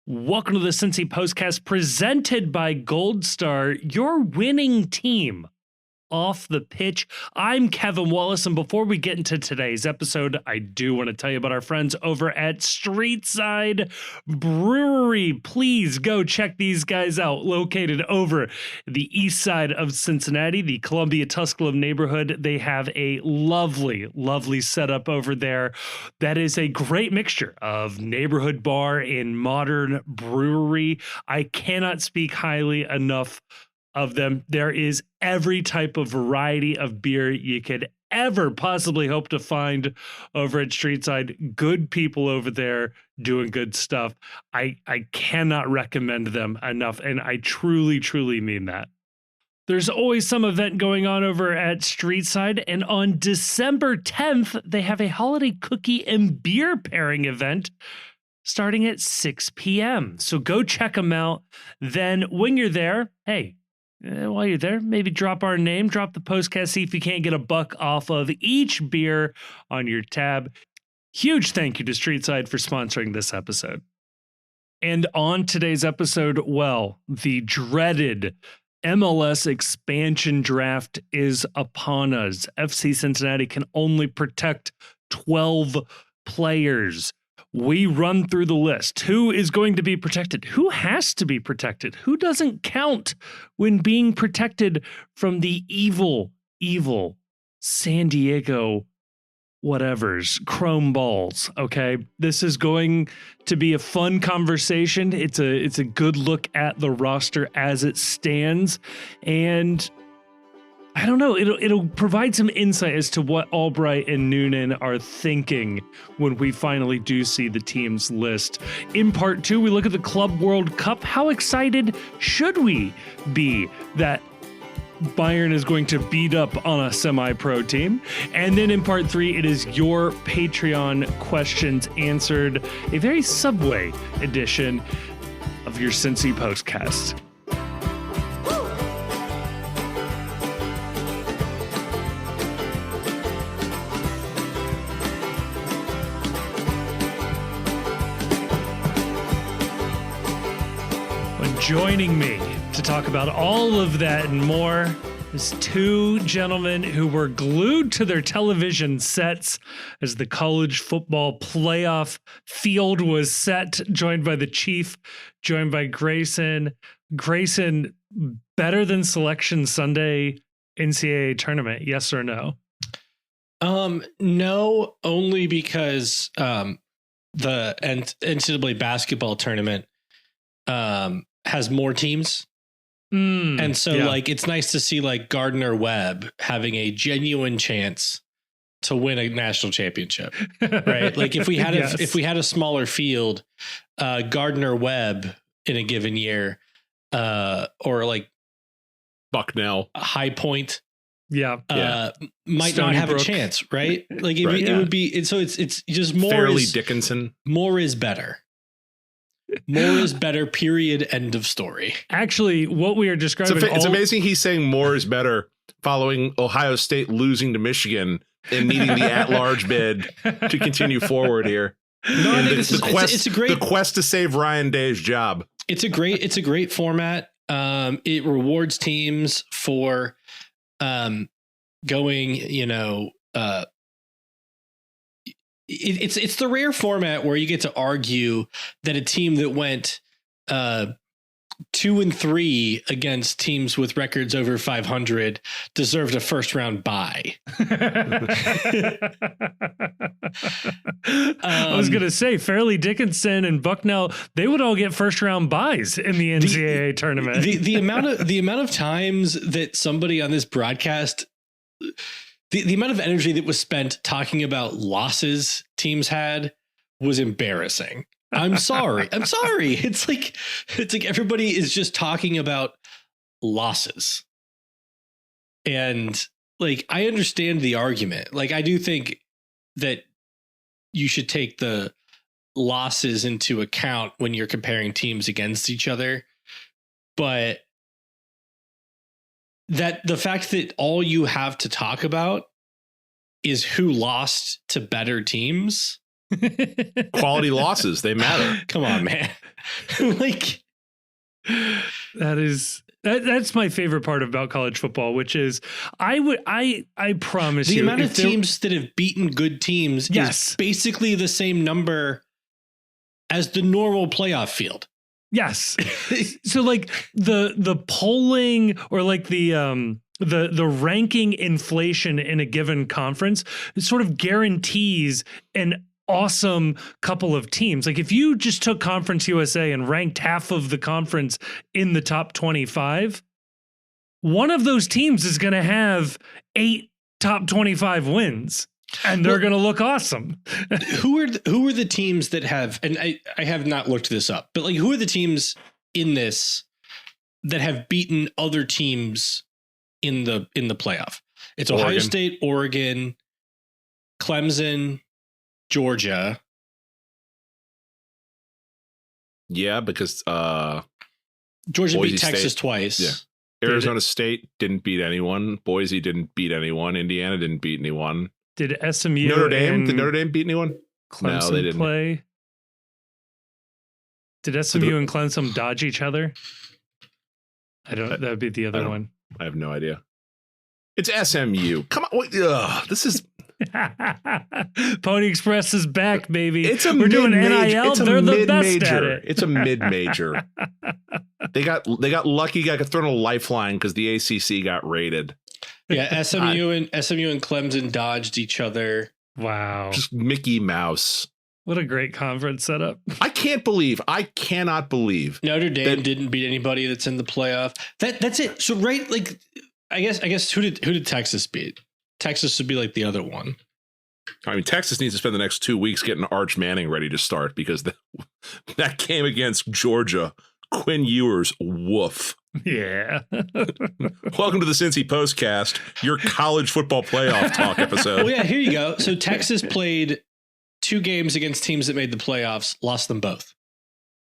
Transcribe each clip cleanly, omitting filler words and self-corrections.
Welcome to the Cincy Postcast presented by Gold Star, your winning team off the pitch. I'm Kevin Wallace, and before we get into today's episode, I do want to tell you about our friends over at Streetside Brewery. Please go check these guys out, located over the east side of Cincinnati, the Columbia-Tusculum neighborhood. They have a lovely, lovely setup over there that is a great mixture of neighborhood bar and modern brewery. I cannot speak highly enough of them. There is every type of variety of beer you could ever possibly hope to find over at Streetside. Good people over there doing good stuff. I cannot recommend them enough, and I truly, truly mean that. There's always some event going on over at Streetside, and on December 10th, they have a holiday cookie and beer pairing event starting at 6 p.m. So go check them out. Then when you're there, hey, while you're there, maybe drop our name, drop the postcast, see if you can't get a buck off of each beer on your tab. Huge thank you to Streetside for sponsoring this episode. And on today's episode, well, the dreaded MLS Expansion Draft is upon us. FC Cincinnati can only protect 12 players. We run through the list. Who is going to be protected? Who has to be protected? Who doesn't count when being protected from the evil San Diego whatevers, chrome balls, okay? This is going to be a fun conversation. It's a good look at the roster as it stands, and I don't know, it'll provide some insight as to what Albright and Noonan are thinking when we finally do see the team's list. In part two, we look at the Club World Cup. How excited should we be that Bayern is going to beat up on a semi-pro team? And then in part three, it is your Patreon questions answered, a very Subway edition of your Cincy Postcast. Joining me to talk about all of that and more is two gentlemen who were glued to their television sets as the college football playoff field was set, joined by the Chief, joined by Grayson. Grayson, better than Selection Sunday NCAA tournament, yes or no? No, only because the NCAA basketball tournament has more teams. And so like, it's nice to see like Gardner Webb having a genuine chance to win a national championship, right? Like if we had if we had a smaller field, Gardner Webb in a given year, or like Bucknell, High Point, might Stony not have Brook. A chance, right? Like it would be. So it's just more. Fairleigh Dickinson. More is better. More is better, period, end of story. Actually, what we are describing... It's amazing he's saying more is better following Ohio State losing to Michigan and needing the at-large bid to continue forward here. No, I think it's a great... The quest to save Ryan Day's job. It's a great format. It rewards teams for going, it's the rare format where you get to argue that a team that went 2-3 against teams with records over 500 deserved a first round bye. I was going to say Fairleigh Dickinson and Bucknell, they would all get first round byes in the NCAA tournament. The amount of times that somebody on this broadcast, the amount of energy that was spent talking about losses teams had was embarrassing. I'm sorry. It's like everybody is just talking about losses. And like, I understand the argument. Like, I do think that you should take the losses into account when you're comparing teams against each other. But that the fact that all you have to talk about is who lost to better teams. Quality losses, they matter. Come on, man. Like, that's my favorite part about college football, which is I promise the you amount of teams that have beaten good teams is basically the same number as the normal playoff field. Yes. So like the polling or like the ranking inflation in a given conference, it sort of guarantees an awesome couple of teams. Like if you just took Conference USA and ranked half of the conference in the top 25, one of those teams is going to have 8 top 25 wins. And they're going to look awesome. Who are the teams that have, and I have not looked this up, but like who are the teams in this that have beaten other teams in the playoff? It's Ohio State, Oregon, Clemson, Georgia. Yeah, because Georgia Boise beat Texas State twice. Yeah. Arizona State didn't beat anyone. Boise didn't beat anyone. Indiana didn't beat anyone. Did SMU Notre Dame? Did Notre Dame beat anyone? Clemson no, they didn't. Play? Did SMU and Clemson dodge each other? That would be the other one. I have no idea. It's SMU. Come on. This is Pony Express is back, baby. We're doing NIL. They're the best at mid-major. it. It's a mid-major. They got lucky. Got thrown a lifeline because the ACC got raided. Yeah, SMU and Clemson dodged each other. Wow. Just Mickey Mouse. What a great conference setup. I cannot believe Notre Dame didn't beat anybody that's in the playoff. That's it. So right, like I guess who did Texas beat? Texas would be like the other one. I mean, Texas needs to spend the next 2 weeks getting Arch Manning ready to start because that game against Georgia, Quinn Ewers, woof. Yeah. Welcome to the Cincy Postcast, your college football playoff talk episode. Well, yeah, here you go. So Texas played 2 games against teams that made the playoffs, lost them both.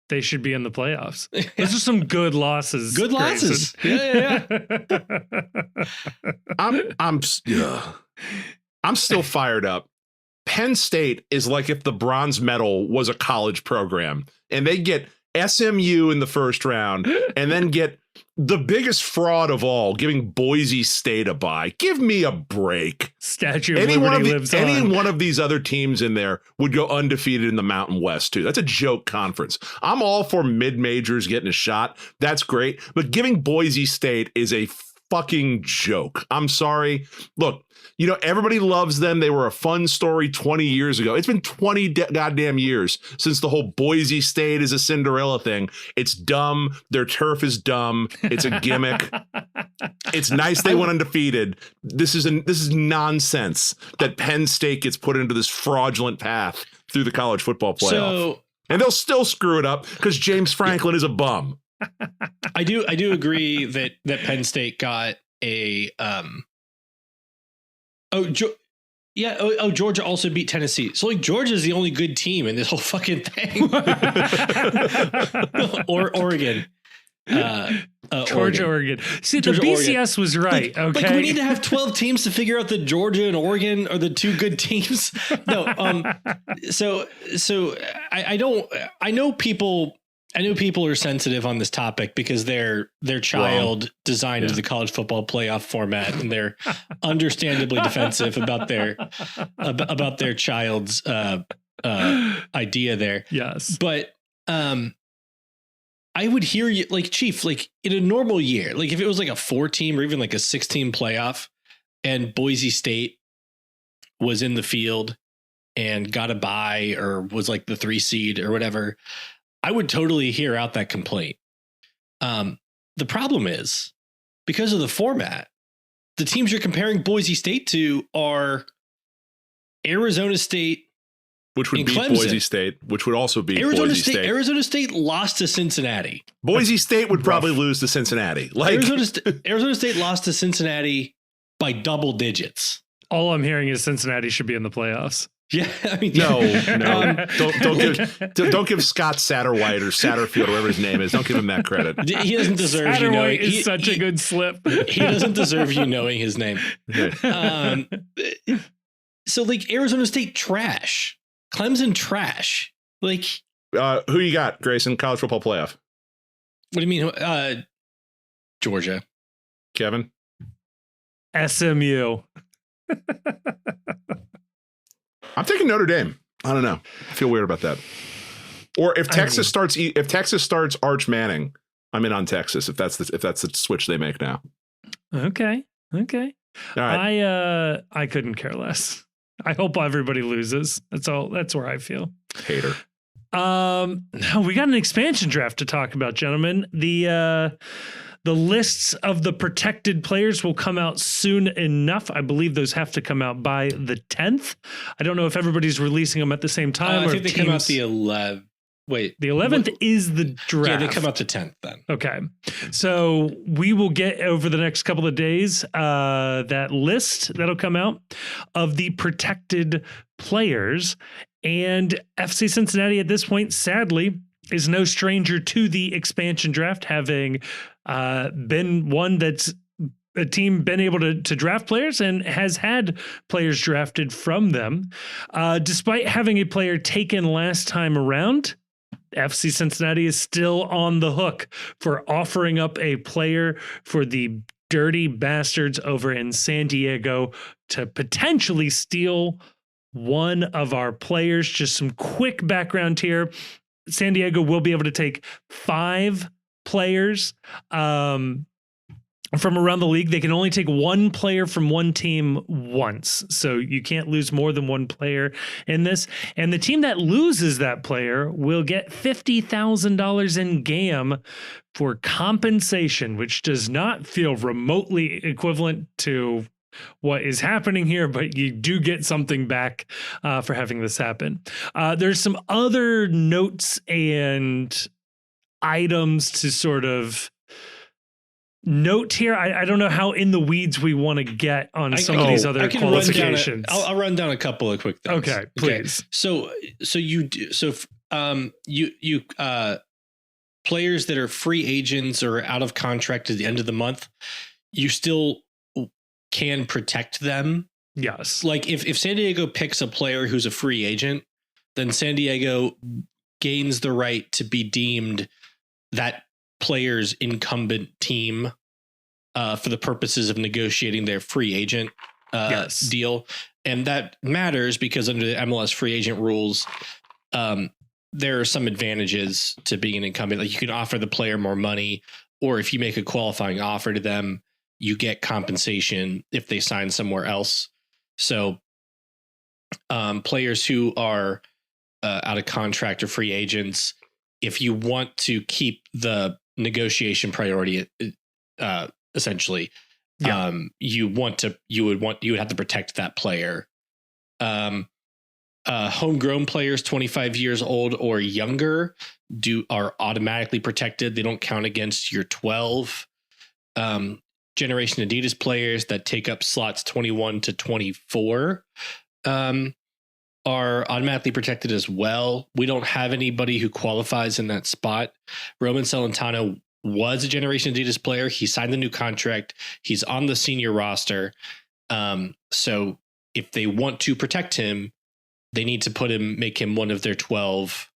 They should be in the playoffs. Those are some good losses. Good losses. Yeah. I'm still fired up. Penn State is like if the bronze medal was a college program and they get SMU in the first round and then get the biggest fraud of all, giving Boise State a bye. Give me a break. Statue of Liberty lives on. Any one of these other teams in there would go undefeated in the Mountain West, too. That's a joke conference. I'm all for mid-majors getting a shot. That's great. But giving Boise State is a fucking joke. I'm sorry. Look, everybody loves them. They were a fun story 20 years ago. It's been 20 goddamn years since the whole Boise State is a Cinderella thing. It's dumb. Their turf is dumb. It's a gimmick. It's nice they went undefeated. This is nonsense that Penn State gets put into this fraudulent path through the college football playoff. And they'll still screw it up because James Franklin is a bum. I do agree that Penn State got a Georgia also beat Tennessee. So like Georgia's the only good team in this whole fucking thing. Or Oregon. Oregon. See, the BCS was right. Okay. Like we need to have 12 teams to figure out that Georgia and Oregon are the 2 good teams. No. So I know people are sensitive on this topic because their child designed into the college football playoff format, and they're understandably defensive about their child's idea there. Yes, but I would hear you, like, Chief, like in a normal year, like if it was like a 4-team or even like a 6-team playoff, and Boise State was in the field and got a bye or was like the 3 seed or whatever, I would totally hear out that complaint. The problem is, because of the format, the teams you're comparing Boise State to are Arizona State, which would beat Clemson. Boise State, which would also beat Arizona Boise State. Arizona State lost to Cincinnati. Boise State would probably lose to Cincinnati. Like Arizona State lost to Cincinnati by double digits. All I'm hearing is Cincinnati should be in the playoffs. Yeah, I mean, no. Don't give Scott Satterwhite or Satterfield, whatever his name is. Don't give him that credit. He doesn't deserve you knowing. Is such a good slip. He doesn't deserve you knowing his name. So like Arizona State trash, Clemson trash. Like Who you got, Grayson? College football playoff. What do you mean? Georgia. Kevin? SMU. I'm taking Notre Dame. I don't know. I feel weird about that. Or if Texas starts Arch Manning, I'm in on Texas. If that's the switch they make now. Okay. All right. I couldn't care less. I hope everybody loses. That's all. That's where I feel. Hater. We got an expansion draft to talk about, gentlemen. The lists of the protected players will come out soon enough. I believe those have to come out by the 10th. I don't know if everybody's releasing them at the same time. I think they come out the 11th. Wait, the 11th is the draft. Yeah, they come out the 10th then. Okay. So we will get over the next couple of days that list that'll come out of the protected players. And FC Cincinnati at this point, sadly, is no stranger to the expansion draft, having been one that's a team been able to draft players and has had players drafted from them. Despite having a player taken last time around, FC Cincinnati is still on the hook for offering up a player for the dirty bastards over in San Diego to potentially steal one of our players. Just some quick background here. San Diego will be able to take 5 players from around the league. They can only take 1 player from one team once. So you can't lose more than 1 player in this. And the team that loses that player will get $50,000 in GAM for compensation, which does not feel remotely equivalent to what is happening here, but you do get something back for having this happen. There's some other notes and items to sort of note here. I don't know how in the weeds we want to get on some of these other qualifications. I'll run down a couple of quick things. Okay, please. So players that are free agents or out of contract at the end of the month, you still can protect them. Yes. Like if San Diego picks a player who's a free agent, then San Diego gains the right to be deemed that player's incumbent team for the purposes of negotiating their free agent deal. And that matters because under the MLS free agent rules, there are some advantages to being an incumbent. Like you can offer the player more money, or if you make a qualifying offer to them, you get compensation if they sign somewhere else. So players who are out of contract or free agents, if you want to keep the negotiation priority, essentially, you would have to protect that player. Homegrown players 25 years old or younger are automatically protected. They don't count against your 12. Generation Adidas players that take up slots 21 to 24 are automatically protected as well. We don't have anybody who qualifies in that spot. Roman Celentano was a Generation Adidas player. He signed the new contract. He's on the senior roster. So if they want to protect him, they need to make him one of their 12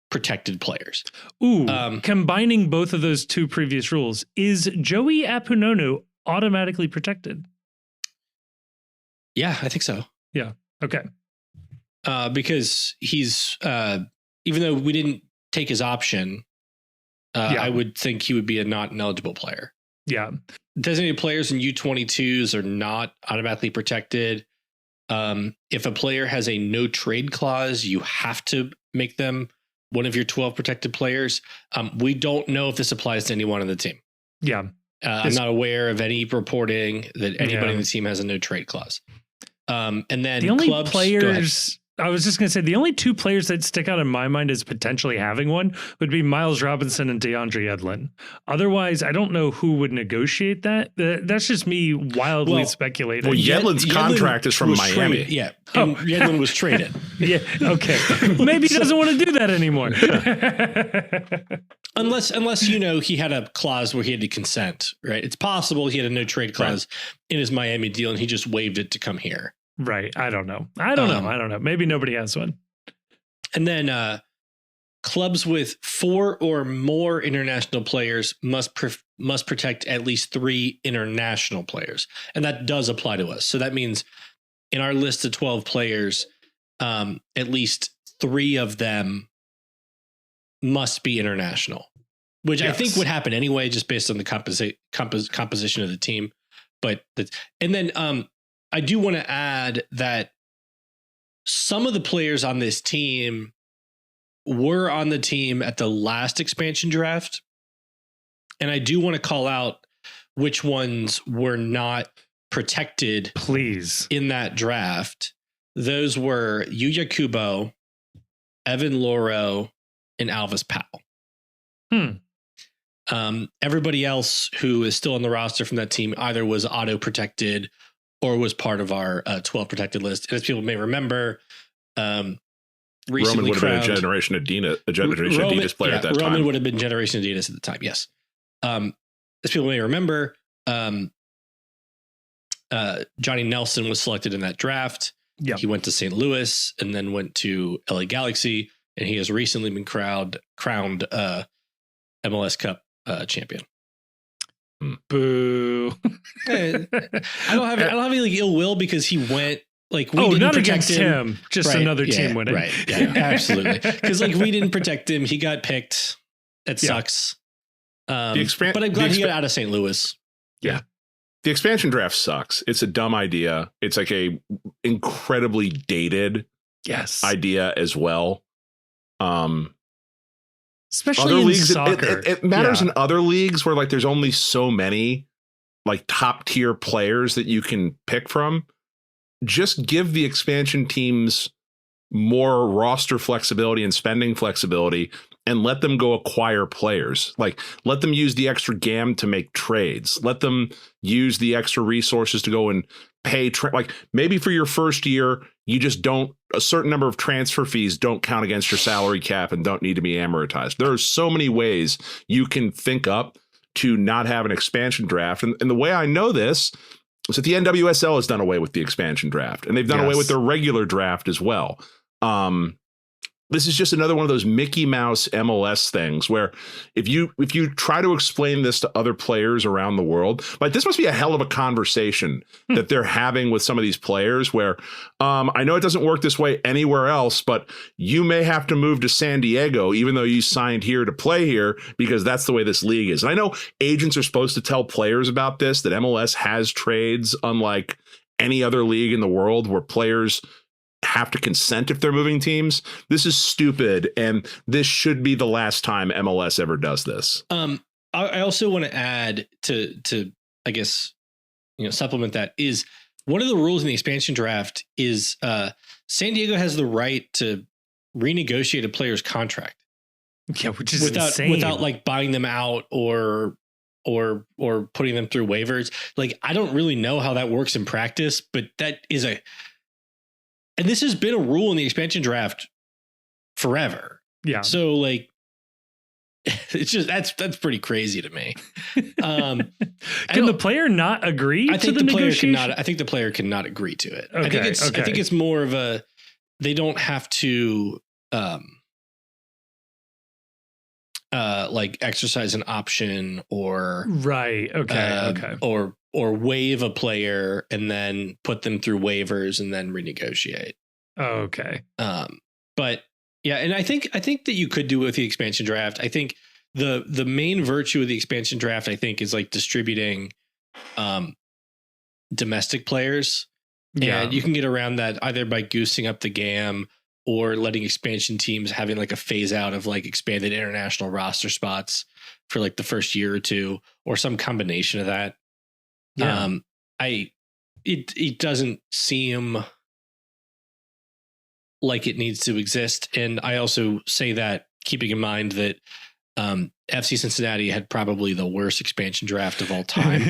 protected players. Combining both of those two previous rules, is Joey Apunonu automatically protected? Yeah, I think so. Yeah. Okay. Because he's even though we didn't take his option, I would think he would be a not ineligible player. Yeah. Designated players in U22s are not automatically protected. If a player has a no trade clause, you have to make them one of your 12 protected players. We don't know if this applies to anyone on the team. Yeah. I'm not aware of any reporting that anybody on the team has a no trade clause. And then the only clubs, players, I was just going to say, the only 2 players that stick out in my mind as potentially having one would be Miles Robinson and DeAndre Edlin. Otherwise, I don't know who would negotiate that. That's just me wildly speculating. Well, Yedlin's contract is from Miami. Traded, yeah. And Yedlin was traded. Yeah. Okay. Maybe he doesn't want to do that anymore. Unless he had a clause where he had to consent, right? It's possible he had a no trade clause in his Miami deal and he just waived it to come here. Right. I don't know. I don't know. Maybe nobody has one. And then clubs with 4 or more international players must protect at least 3 international players. And that does apply to us. So that means in our list of 12 players, at least 3 of them must be international, which I think would happen anyway, just based on the composition of the team. But and then I do want to add that some of the players on this team were on the team at the last expansion draft. And I do want to call out which ones were not protected, please, in that draft. Those were Yuya Kubo, Evan Loro, and Alvis Powell. Everybody else who is still on the roster from that team either was auto protected or was part of our 12 protected list. And as people may remember, recently Roman would have been a Generation Adidas player at that time. Roman would have been Generation Adidas at the time. Yes. As people may remember, Johnny Nelson was selected in that draft. Yep. He went to St. Louis and then went to LA Galaxy, and he has recently been crowned MLS Cup champion. Boo! I don't have any like ill will because he went like we didn't not protect against him, just another team winning. Right? Yeah, absolutely. Because like we didn't protect him, he got picked. It sucks. But I'm glad he got out of St. Louis. Yeah. The expansion draft sucks. It's a dumb idea. It's like a incredibly dated idea as well. Especially other in leagues, soccer. it matters in other leagues where like there's only so many like top tier players that you can pick from. Just give the expansion teams more roster flexibility and spending flexibility and let them go acquire players. Like let them use the extra GAM to make trades. Let them use the extra resources to go and pay. Like maybe for your first year, you just don't, a certain number of transfer fees don't count against your salary cap and don't need to be amortized. There are so many ways you can think up to not have an expansion draft. And the way I know this is that the NWSL has done away with the expansion draft, and they've done away with their regular draft as well. This is just another one of those Mickey Mouse MLS things where if you try to explain this to other players around the world, like this must be a hell of a conversation that they're having with some of these players where I know it doesn't work this way anywhere else, but you may have to move to San Diego, even though you signed here to play here, because that's the way this league is. And I know agents are supposed to tell players about this, that MLS has trades unlike any other league in the world where players have to consent if they're moving teams. This is stupid, and this should be the last time MLS ever does this. I also want to add to I guess supplement that is one of the rules in the expansion draft is San Diego has the right to renegotiate a player's contract. Yeah, which is insane. Without like buying them out or putting them through waivers. Like I don't really know how that works in practice, but that is and this has been a rule in the expansion draft forever. Yeah. So like, it's just, that's pretty crazy to me. Can the player not agree I think to the player negotiation? I think the player cannot agree to it. Okay, I think it's more of they don't have to, like exercise an option or right. Or waive a player and then put them through waivers and then renegotiate. Okay. But yeah, and I think that you could do it with the expansion draft. I think the main virtue of the expansion draft, I think, is like distributing domestic players. Yeah. And you can get around that either by goosing up the GAM or letting expansion teams having like a phase out of like expanded international roster spots for like the first year or two, or some combination of that. Yeah. It doesn't seem like it needs to exist. And I also say that keeping in mind that FC Cincinnati had probably the worst expansion draft of all time.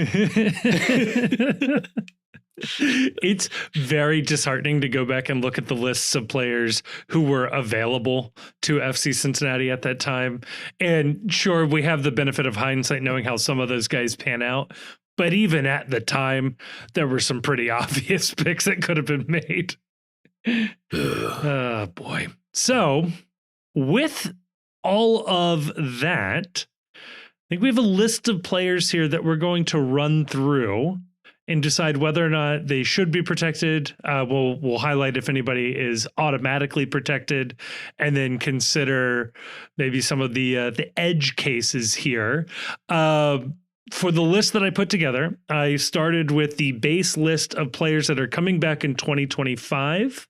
It's very disheartening to go back and look at the lists of players who were available to FC Cincinnati at that time. And sure, we have the benefit of hindsight knowing how some of those guys pan out. But even at the time, there were some pretty obvious picks that could have been made. Oh, boy. So with all of that, I think we have a list of players here that we're going to run through and decide whether or not they should be protected. We'll highlight if anybody is automatically protected, and then consider maybe some of the edge cases here. For the list that I put together, I started with the base list of players that are coming back in 2025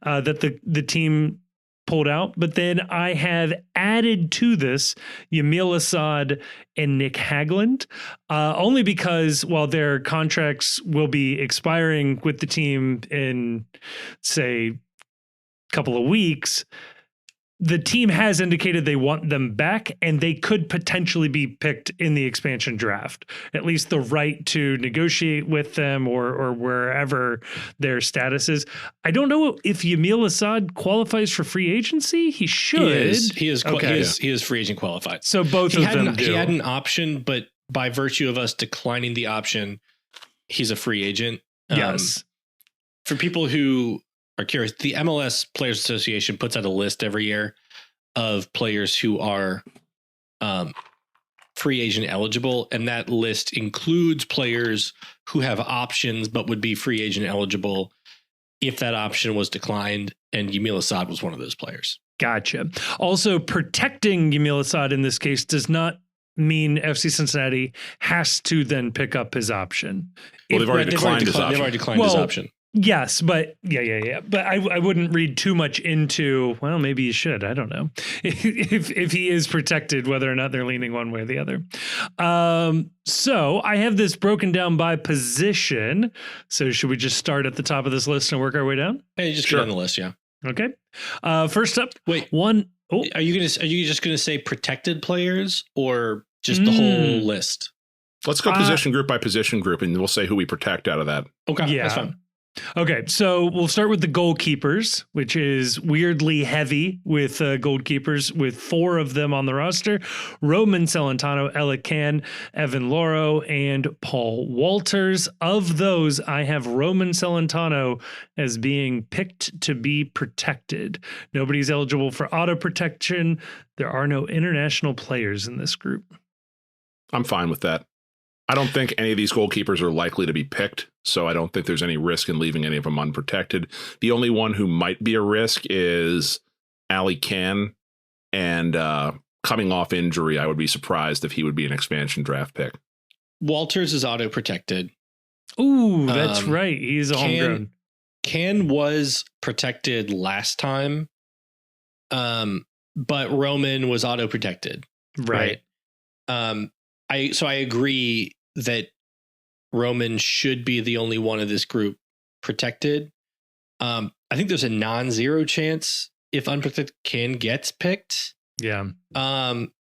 that the team pulled out. But then I have added to this Yamil Assad and Nick Hagland, only because while their contracts will be expiring with the team in, say, a couple of weeks, the team has indicated they want them back, and they could potentially be picked in the expansion draft, at least the right to negotiate with them or wherever their status is. I don't know if Yamil Assad qualifies for free agency. He should. He is free agent qualified. So both of them do. He had an option, but by virtue of us declining the option, he's a free agent. Yes. For people who are curious, the MLS Players Association puts out a list every year of players who are free agent eligible, and that list includes players who have options but would be free agent eligible if that option was declined, and Yamil Assad was one of those players. Gotcha. Also, protecting Yamil Assad in this case does not mean FC Cincinnati has to then pick up his option. Well, they've already declined his option. They've already declined his option. Yes, but yeah. But I wouldn't read too much into, well, maybe you should. I don't know if he is protected, whether or not they're leaning one way or the other. So I have this broken down by position. So should we just start at the top of this list and work our way down? Hey, just get on the list, yeah. Okay. First up, wait, one. Oh. Are you just gonna say protected players or just the whole list? Let's go position group by position group, and we'll say who we protect out of that. Okay, yeah. That's fine. Okay, so we'll start with the goalkeepers, which is weirdly heavy with goalkeepers, with 4 of them on the roster: Roman Celentano, Elliot Can, Evan Loro, and Paul Walters. Of those, I have Roman Celentano as being picked to be protected. Nobody's eligible for auto protection. There are no international players in this group. I'm fine with that. I don't think any of these goalkeepers are likely to be picked, so I don't think there's any risk in leaving any of them unprotected. The only one who might be a risk is Ali Khan, and coming off injury, I would be surprised if he would be an expansion draft pick. Walters is auto protected. Ooh, that's right. He's a homegrown. Can was protected last time, but Roman was auto protected. Right. I agree that Roman should be the only one of this group protected. I think there's a non-zero chance if unprotected Can gets picked. Yeah.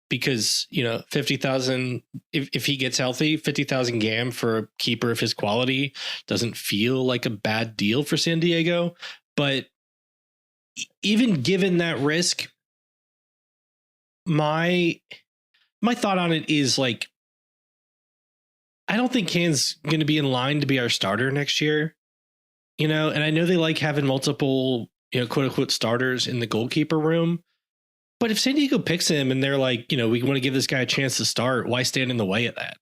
Because 50,000 if he gets healthy, 50,000 GAM for a keeper of his quality doesn't feel like a bad deal for San Diego. But even given that risk, my thought on it is like, I don't think Can's going to be in line to be our starter next year, and I know they like having multiple, quote unquote starters in the goalkeeper room. But if San Diego picks him and they're like, we want to give this guy a chance to start, why stand in the way of that?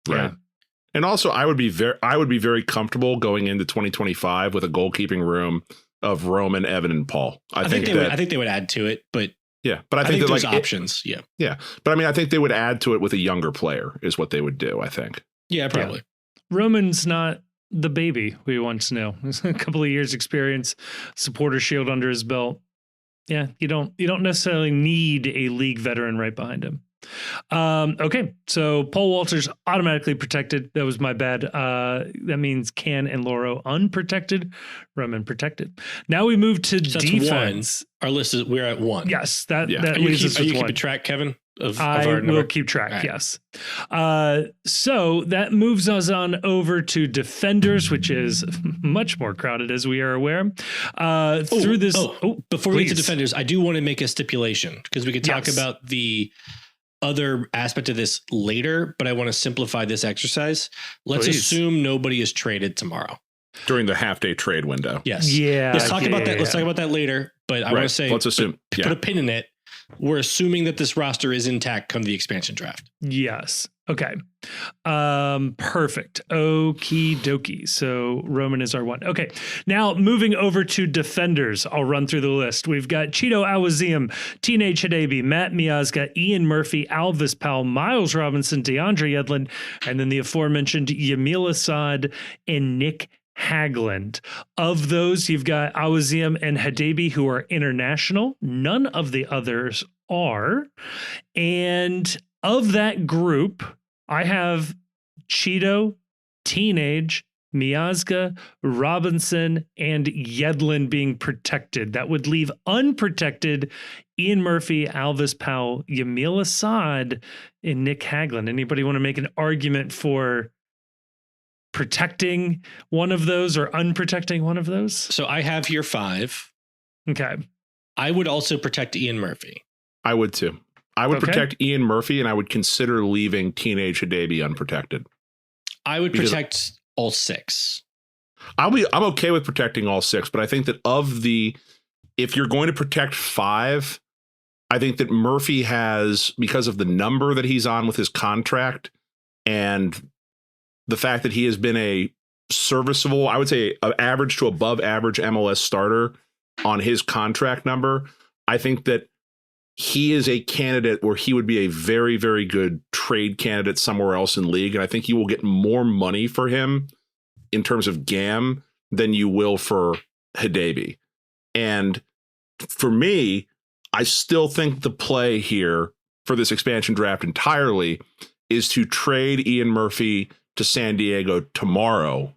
Right. Yeah. And also I would be very comfortable going into 2025 with a goalkeeping room of Roman, Evan, and Paul. I think they would add to it, but yeah, but I think there's like options. Yeah. But I mean, I think they would add to it with a younger player is what they would do. I think. Yeah, probably. Yeah. Roman's not the baby we once knew. A couple of years experience, supporter shield under his belt. Yeah, you don't necessarily need a league veteran right behind him. Okay, so Paul Walters automatically protected. That was my bad. That means Can and Loro unprotected, Roman protected. Now we move to defense. Our list is we're at 1. Yes, that leaves us with 1. Are you keeping track, Kevin? I will keep track. Right. Yes. So that moves us on over to defenders, which is much more crowded, as we are aware. Before we get to defenders, I do want to make a stipulation because we could talk about the other aspect of this later, but I want to simplify this exercise. Let's assume nobody is traded tomorrow during the half-day trade window. Yes. Yeah. Let's talk about that. Let's talk about that later. But I want to say, let's assume put a pin in it. we're assuming that this roster is intact come the expansion draft. Yes. Okay. Perfect. Okie dokie. So Roman is our one. Okay. Now moving over to defenders. I'll run through the list. We've got Cheeto Awaziem, Teenage Hidabi, Matt Miazga, Ian Murphy, Alvis Powell, Miles Robinson, DeAndre Yedlin, and then the aforementioned Yamil Assad and Nick Hagland. Of those, you've got Awaziem and Hidabi, who are international. None of the others are. And of that group, I have Cheeto, Teenage, Miazga, Robinson, and Yedlin being protected. That would leave unprotected Ian Murphy, Alvis Powell, Yamil Assad, and Nick Hagland. Anybody want to make an argument for protecting one of those or unprotecting one of those? So I have here 5. Okay. I would also protect Ian Murphy. I would too. I would protect Ian Murphy, and I would consider leaving Teenage Hidabi unprotected. I would protect all 6. I'm okay with protecting all 6, but I think that if you're going to protect 5, I think that Murphy has, because of the number that he's on with his contract and the fact that he has been a serviceable, I would say an average to above average MLS starter on his contract number, I think that he is a candidate where he would be a very, very good trade candidate somewhere else in league. And I think you will get more money for him in terms of GAM than you will for Hidabi. And for me, I still think the play here for this expansion draft entirely is to trade Ian Murphy to San Diego tomorrow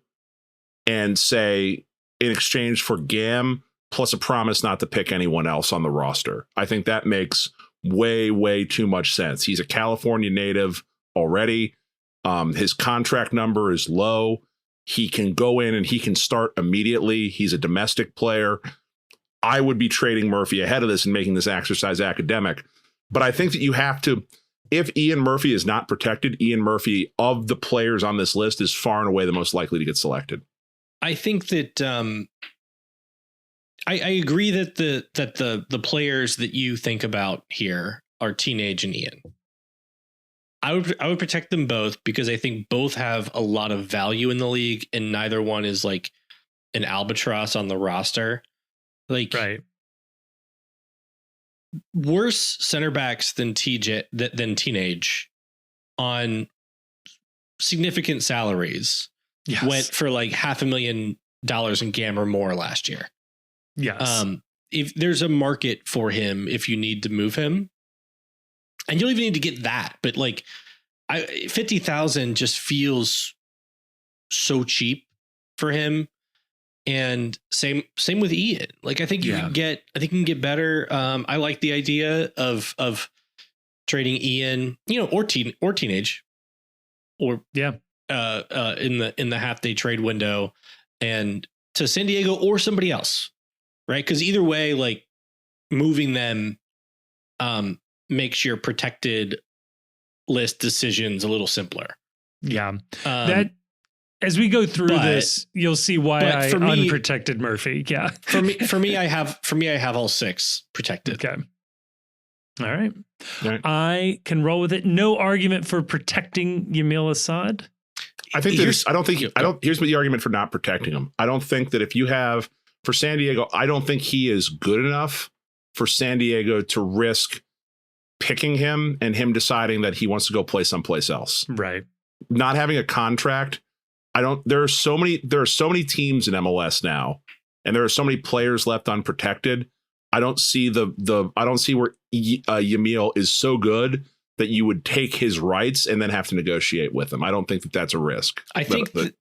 and say, in exchange for GAM, plus a promise not to pick anyone else on the roster. I think that makes way, way too much sense. He's a California native already. His contract number is low. He can go in and he can start immediately. He's a domestic player. I would be trading Murphy ahead of this and making this exercise academic. But I think that you have to, if Ian Murphy is not protected, Ian Murphy of the players on this list is far and away the most likely to get selected. I think that I agree that the players that you think about here are Teenage and Ian. I would protect them both because I think both have a lot of value in the league and neither one is like an albatross on the roster. Like right. Worse center backs than Teenage on significant salaries went for like $500,000 in GAM or more last year. Yes. If there's a market for him, if you need to move him, and you don't even need to get that, but like 50,000 just feels so cheap for him. And same with Ian. Like I think you can get better. I like the idea of trading Ian, or Teenage, or in the half day trade window and to San Diego or somebody else. Right. Because either way, like moving them makes your protected list decisions a little simpler. Yeah. That as we go through this, you'll see why I unprotected Murphy. Yeah. For me, I have all 6 protected. Okay. All right. I can roll with it. No argument for protecting Yamil Assad. I think here's the argument for not protecting him. I don't think that if you have for San Diego, I don't think he is good enough for San Diego to risk picking him and him deciding that he wants to go play someplace else. Right. Not having a contract. There are so many teams in MLS now, and there are so many players left unprotected. I don't see where Yamil is so good that you would take his rights and then have to negotiate with him. I don't think that that's a risk. I think that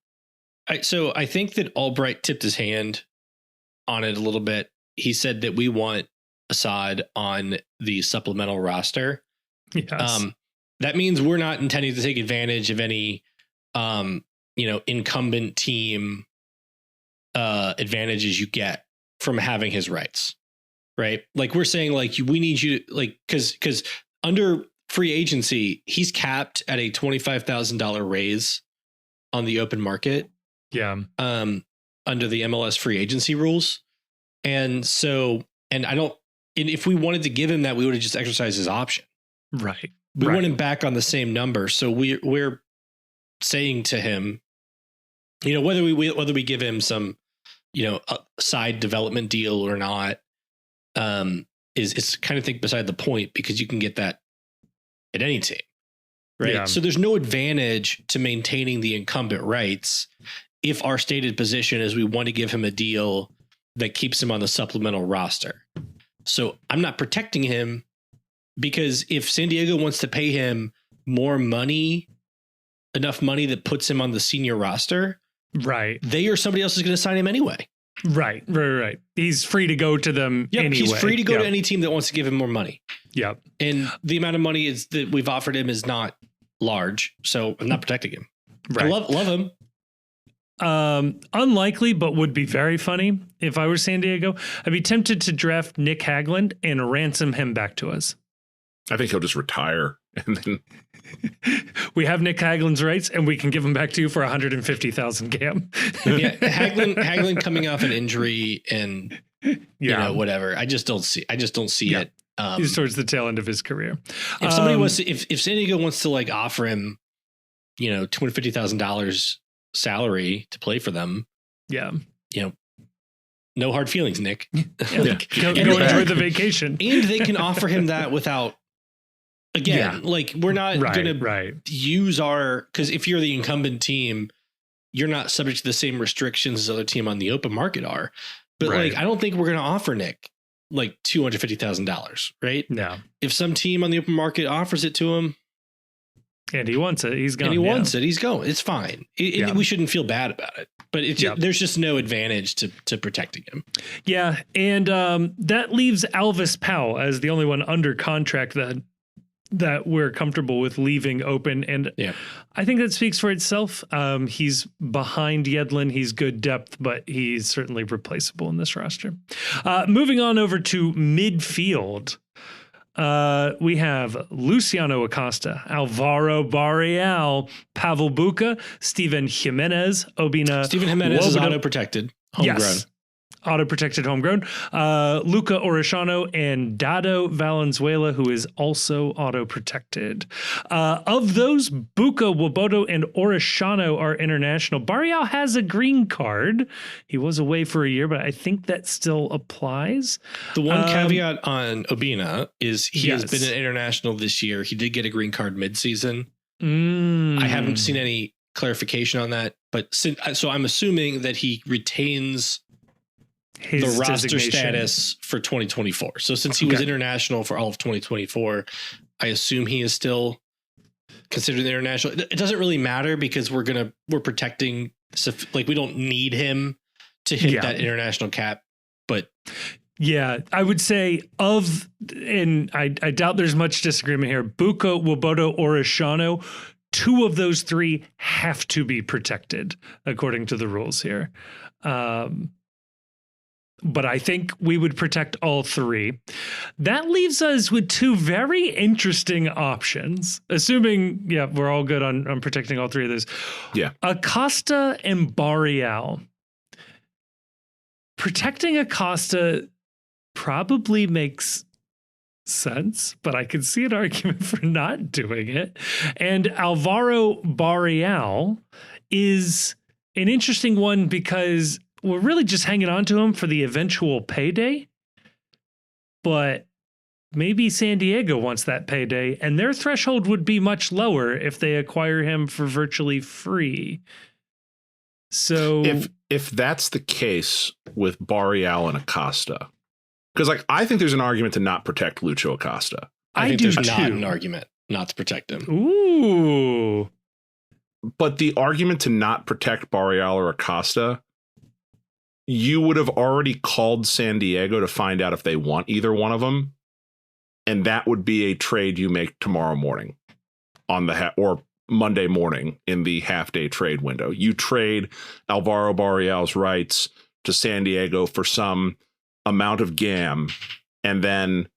Albright tipped his hand on it a little bit. He said that we want Assad on the supplemental roster. Yes. That means we're not intending to take advantage of any, incumbent team advantages you get from having his rights, right? Like we're saying, like we need you, like because under free agency, he's capped at a $25,000 raise on the open market. Yeah. Under the MLS free agency rules, and I don't. And if we wanted to give him that, we would have just exercised his option. Right. We want him back on the same number. So we're saying to him, whether we give him some, a side development deal or not, is kind of think beside the point, because you can get that at any team. Right. Yeah. So there's no advantage to maintaining the incumbent rights if our stated position is we want to give him a deal that keeps him on the supplemental roster. So I'm not protecting him, because if San Diego wants to pay him more money, enough money that puts him on the senior roster, right, they or somebody else is going to sign him anyway. Right. He's free to go to them anyway. He's free to go to any team that wants to give him more money. Yep. And the amount of money that we've offered him is not large, so I'm not protecting him. Right. I love him. Unlikely, but would be very funny if I were San Diego. I'd be tempted to draft Nick Hagglund and ransom him back to us. I think he'll just retire, and then we have Nick Hagglund's rights, and we can give him back to you for 150,000 GAM. Yeah, Hagglund coming off an injury and whatever. I just don't see it. He's towards the tail end of his career. If somebody wants to, if San Diego wants to offer him, $250,000 salary to play for them, no hard feelings, Nick. Go enjoy the vacation, and they can offer him that without. Again, we're not going to use because if you're the incumbent team, you're not subject to the same restrictions as other team on the open market are. But I don't think we're going to offer Nick $250,000, right? No. If some team on the open market offers it to him, and he wants it, he's going. And he wants it, he's going. It's fine. We shouldn't feel bad about it. But there's just no advantage to protecting him. Yeah, and that leaves Alvis Powell as the only one under contract that we're comfortable with leaving open. And I think that speaks for itself. He's behind Yedlin. He's good depth, but he's certainly replaceable in this roster. Moving on over to midfield. We have Luciano Acosta, Alvaro Barreal, Pavel Buca, Steven Jimenez, Obina. Steven Jimenez is auto-protected, homegrown. Yes. Auto-protected homegrown, Luca Orishano, and Dado Valenzuela, who is also auto-protected. Of those, Buca, Woboto, and Orishano are international. Barreal has a green card. He was away for a year, but I think that still applies. The one caveat on Obina is he has been an international this year. He did get a green card mid-season. I haven't seen any clarification on that, but so I'm assuming that he retains the roster status for 2024. So since he was international for all of 2024, I assume he is still considered international. It doesn't really matter because we're protecting, we don't need him to hit that international cap. But I would say and I doubt there's much disagreement here. Buca, Woboto, Orishano, two of those three have to be protected according to the rules here. But I think we would protect all three. That leaves us with two very interesting options, assuming, we're all good on protecting all three of those. Yeah. Acosta and Barreal. Protecting Acosta probably makes sense, but I can see an argument for not doing it. And Alvaro Barreal is an interesting one because we're really just hanging on to him for the eventual payday, but maybe San Diego wants that payday, and their threshold would be much lower if they acquire him for virtually free. So if that's the case with Barreal and Acosta, because I think there's an argument to not protect Lucho Acosta. I think there's not an argument not to protect him. Ooh. But the argument to not protect Barreal or Acosta, you would have already called San Diego to find out if they want either one of them. And that would be a trade you make tomorrow morning or Monday morning in the half-day trade window. You trade Alvaro Barreal's rights to San Diego for some amount of GAM, and then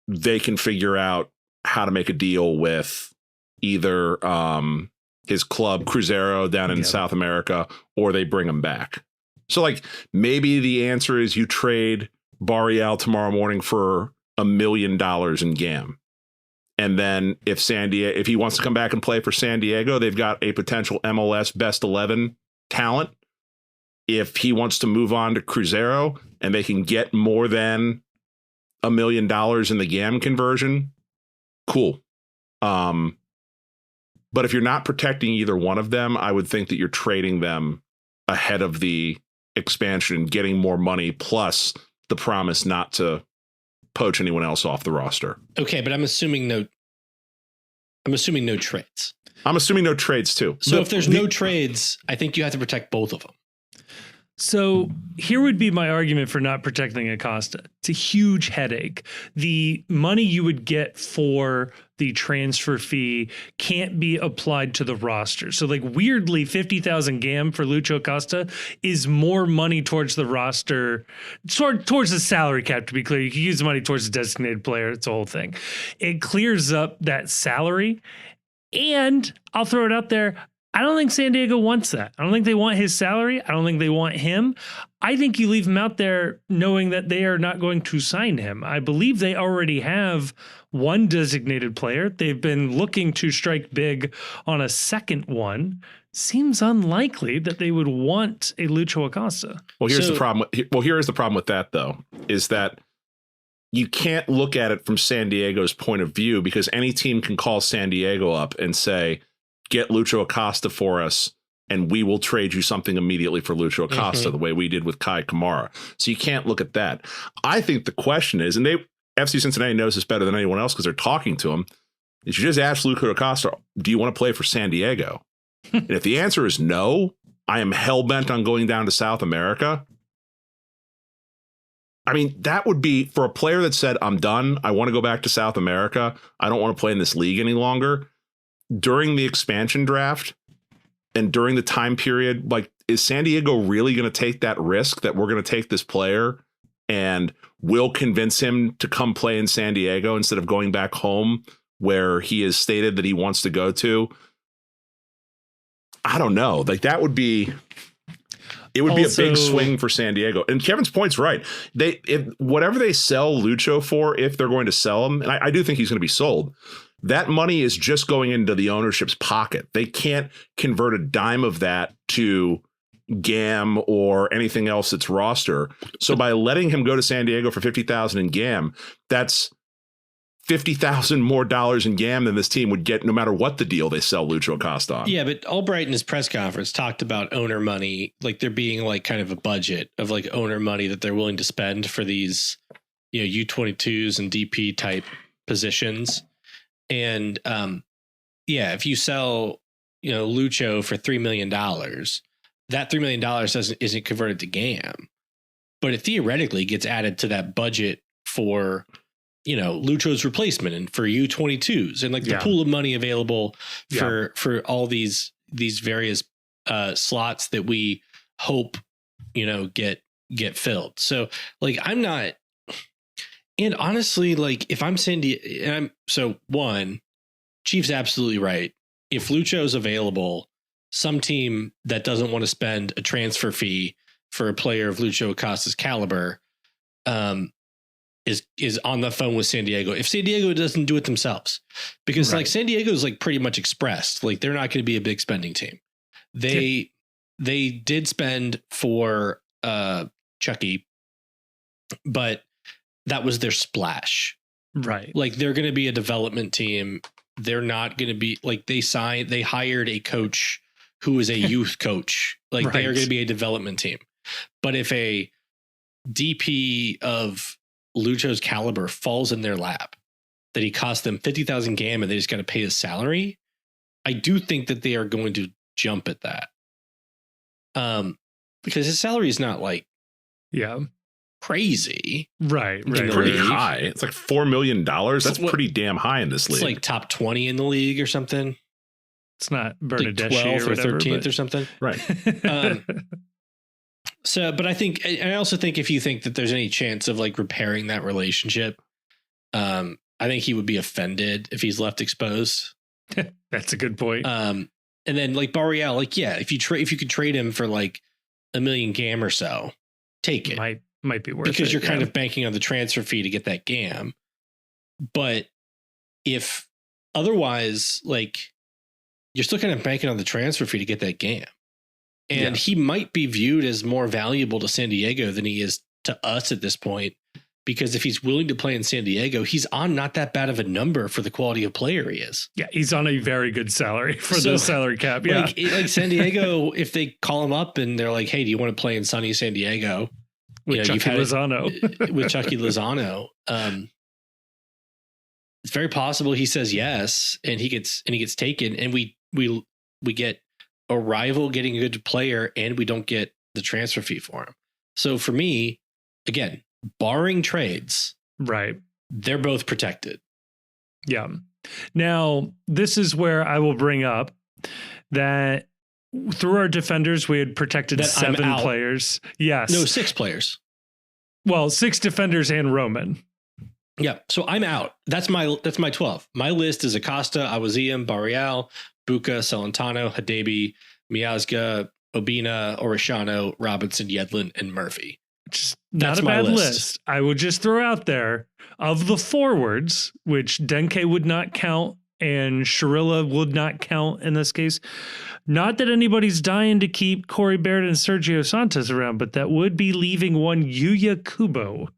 they can figure out how to make a deal with either his club, Cruzeiro, down in South America, or they bring him back. So maybe the answer is you trade Barreal tomorrow morning for $1 million in GAM. And then if he wants to come back and play for San Diego, they've got a potential MLS best 11 talent. If he wants to move on to Cruzeiro and they can get more than $1 million in the GAM conversion, cool. But if you're not protecting either one of them, I would think that you're trading them ahead of the expansion, getting more money, plus the promise not to poach anyone else off the roster. Okay, but I'm assuming no trades. I'm assuming no trades too. So if there's no trades, I think you have to protect both of them. So here would be my argument for not protecting Acosta. It's a huge headache. The money you would get for the transfer fee can't be applied to the roster. So like weirdly, 50,000 GAM for Lucho Acosta is more money towards the roster, towards the salary cap, to be clear. You can use the money towards the designated player. It's the whole thing. It clears up that salary. And I'll throw it out there. I don't think San Diego wants that. I don't think they want his salary. I don't think they want him. I think you leave him out there knowing that they are not going to sign him. I believe they already have one designated player. They've been looking to strike big on a second one. Seems unlikely that they would want a Lucho Acosta. Well, here's the problem. Here is the problem with that, though, is that you can't look at it from San Diego's point of view, because any team can call San Diego up and say, get Lucho Acosta for us, and we will trade you something immediately for Lucho Acosta, the way we did with Kai Kamara. So you can't look at that. I think the question is, and FC Cincinnati knows this better than anyone else because they're talking to him, is you just ask Lucho Acosta, do you want to play for San Diego? And if the answer is no, I am hell-bent on going down to South America. I mean, that would be, for a player that said, I'm done, I want to go back to South America, I don't want to play in this league any longer. During the expansion draft and during the time period, like, is San Diego really going to take that risk that we're going to take this player and we'll convince him to come play in San Diego instead of going back home where he has stated that he wants to go to? I don't know. Like, that would be, it would be a big swing for San Diego. And Kevin's point's right. Whatever they sell Lucho for, if they're going to sell him, and I do think he's going to be sold, that money is just going into the ownership's pocket. They can't convert a dime of that to GAM or anything else that's roster. So by letting him go to San Diego for $50,000 in GAM, that's $50,000 more dollars in GAM than this team would get no matter what the deal they sell Lucho Acosta on. Yeah, but Albright in his press conference talked about owner money, like there being like kind of a budget of like owner money that they're willing to spend for these, U22s and DP type positions. And if you sell, Lucho for $3 million, that $3 million isn't converted to GAM, but it theoretically gets added to that budget for, Lucho's replacement and for U22s and like the pool of money available for all these various slots that we hope, get filled. So like, I'm not. And honestly, like if I'm Cindy, Chief's absolutely right. If Lucho's available, some team that doesn't want to spend a transfer fee for a player of Lucho Acosta's caliber, is on the phone with San Diego. If San Diego doesn't do it themselves, because like San Diego is like pretty much expressed, like they're not going to be a big spending team. They did spend for Chucky, but that was their splash, right? Like they're going to be a development team. They're not going to be like they hired a coach who is a youth coach. Like they are going to be a development team. But if a DP of Lucho's caliber falls in their lap, that he cost them 50,000 GAM and they just got to pay his salary, I do think that they are going to jump at that. Because his salary is not like, crazy. Right. Pretty high. It's like $4 million. That's pretty damn high in this league. It's like top 20 in the league or something. It's not Bernadeschi like 12th or whatever, 13th or something. Right. But I also think if you think that there's any chance of like repairing that relationship, I think he would be offended if he's left exposed. That's a good point. And then like Barreal, like, if you could trade him for like $1 million GAM or so, take it. Might be worth it. Because you're kind of banking on the transfer fee to get that GAM. But if otherwise, like, you're still kind of banking on the transfer fee to get that game. And he might be viewed as more valuable to San Diego than he is to us at this point. Because if he's willing to play in San Diego, he's on not that bad of a number for the quality of player he is. Yeah, he's on a very good salary for the salary cap. Yeah, like San Diego, if they call him up and they're like, "Hey, do you want to play in sunny San Diego?" With Chucky Lozano. With Chucky Lozano, it's very possible he says yes, and he gets taken, and we get a rival getting a good player, and we don't get the transfer fee for him. So for me, again, barring trades, right, they're both protected. Yeah. Now, this is where I will bring up that through our defenders, we had protected that 7 players. Yes. No, 6 players. Well, 6 defenders and Roman. Yeah. So I'm out. That's my 12. My list is Acosta, Awaziem, Barreal, Buka, Celentano, Hadebe, Miazga, Obina, Orishano, Robinson, Yedlin, and Murphy. Just not a bad list. I would just throw out there of the forwards, which Denke would not count and Sharilla would not count in this case. Not that anybody's dying to keep Corey Barrett and Sergio Santos around, but that would be leaving one Yuya Kubo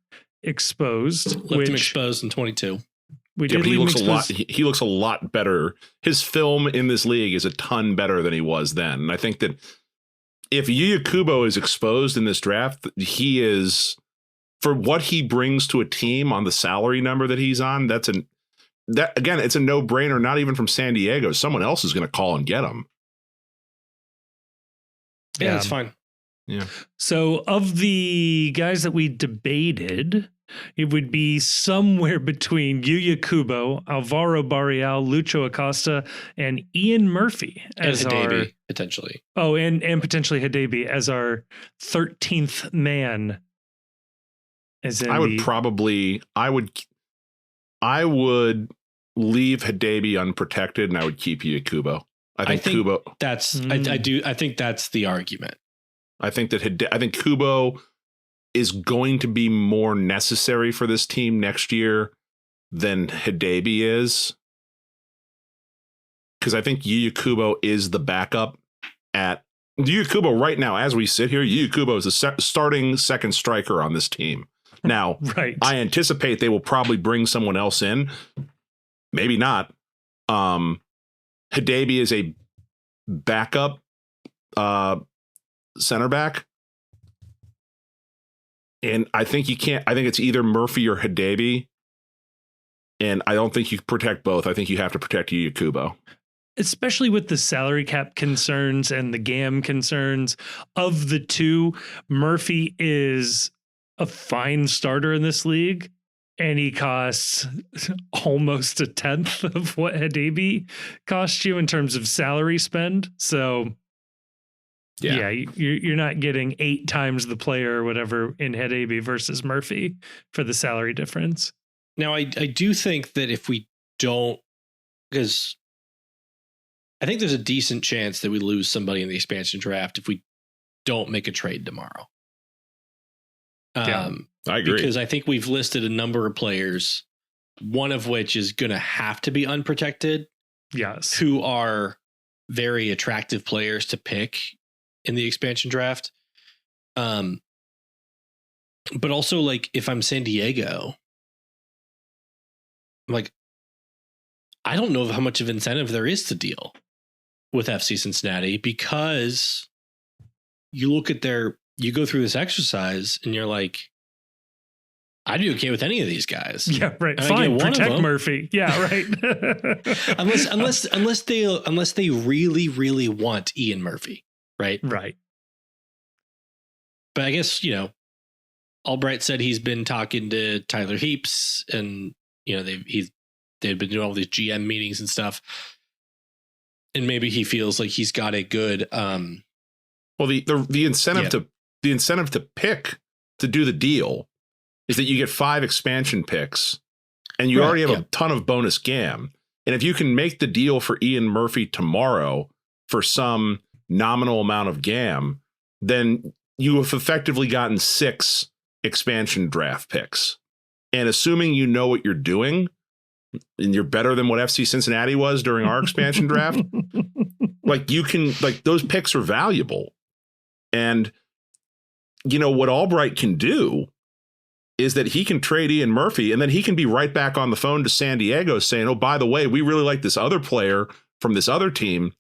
exposed. Left him exposed in 22. He looks a lot better. His film in this league is a ton better than he was then. And I think that if Yuya Kubo is exposed in this draft, he is, for what he brings to a team on the salary number that he's on, it's a no-brainer, not even from San Diego. Someone else is going to call and get him. Yeah, that's fine. Yeah. So of the guys that we debated, it would be somewhere between Yuya Kubo, Alvaro Barreal, Lucho Acosta, and Ian Murphy as Hadebe, potentially. Oh, and potentially Hadebe as our 13th man. I would leave Hadebe unprotected, and I would keep Yuya Kubo. I think Kubo. I think that's the argument. I think Kubo is going to be more necessary for this team next year than Hadebe is. Because I think Yuya Kubo is the backup at Yuya Kubo right now, as we sit here. Yuya Kubo is the starting second striker on this team. Now, right. I anticipate they will probably bring someone else in. Maybe not. Hadebe is a backup center back. And I think it's either Murphy or Hadebe. And I don't think you protect both. I think you have to protect Yuya Kubo. Especially with the salary cap concerns and the GAM concerns. Of the two, Murphy is a fine starter in this league. And he costs almost 1/10 of what Hadebe cost you in terms of salary spend. So yeah, you're not getting 8 times the player or whatever in Hadebe versus Murphy for the salary difference. Now, I do think that if we don't, because I think there's a decent chance that we lose somebody in the expansion draft if we don't make a trade tomorrow. I agree. Because I think we've listed a number of players, one of which is going to have to be unprotected. Yes. Who are very attractive players to pick in the expansion draft. But also, like, if I'm San Diego, I'm like, I don't know how much of incentive there is to deal with FC Cincinnati, because you look at you go through this exercise and you're like, I'd be okay with any of these guys. Yeah, right. Fine, protect Murphy. Yeah, right. unless they really, really want Ian Murphy, right? Right. But I guess, Albright said he's been talking to Tyler Heaps, and they've been doing all these GM meetings and stuff, and maybe he feels like he's got a good. Well, the incentive to pick to do the deal is that you get 5 expansion picks, and you already have a ton of bonus GAM. And if you can make the deal for Ian Murphy tomorrow for some nominal amount of GAM, then you have effectively gotten 6 expansion draft picks. And assuming you know what you're doing, and you're better than what FC Cincinnati was during our expansion draft, like you can, like those picks are valuable. And, you know, what Albright can do is that he can trade Ian Murphy and then he can be right back on the phone to San Diego saying, oh, by the way, we really like this other player from this other team.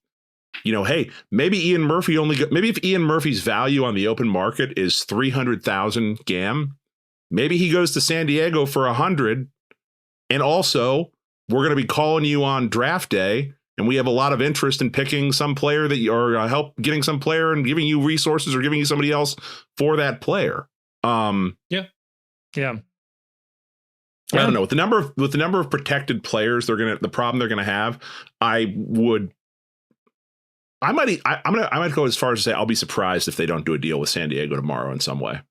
You know, hey, maybe Ian Murphy maybe if Ian Murphy's value on the open market is 300,000 GAM, maybe he goes to San Diego for 100. And also, we're going to be calling you on draft day, and we have a lot of interest in picking some player that or help getting some player and giving you resources or giving you somebody else for that player. Yeah. I don't know, with the number of protected players the problem they're gonna have. I might go as far as to say I'll be surprised if they don't do a deal with San Diego tomorrow in some way.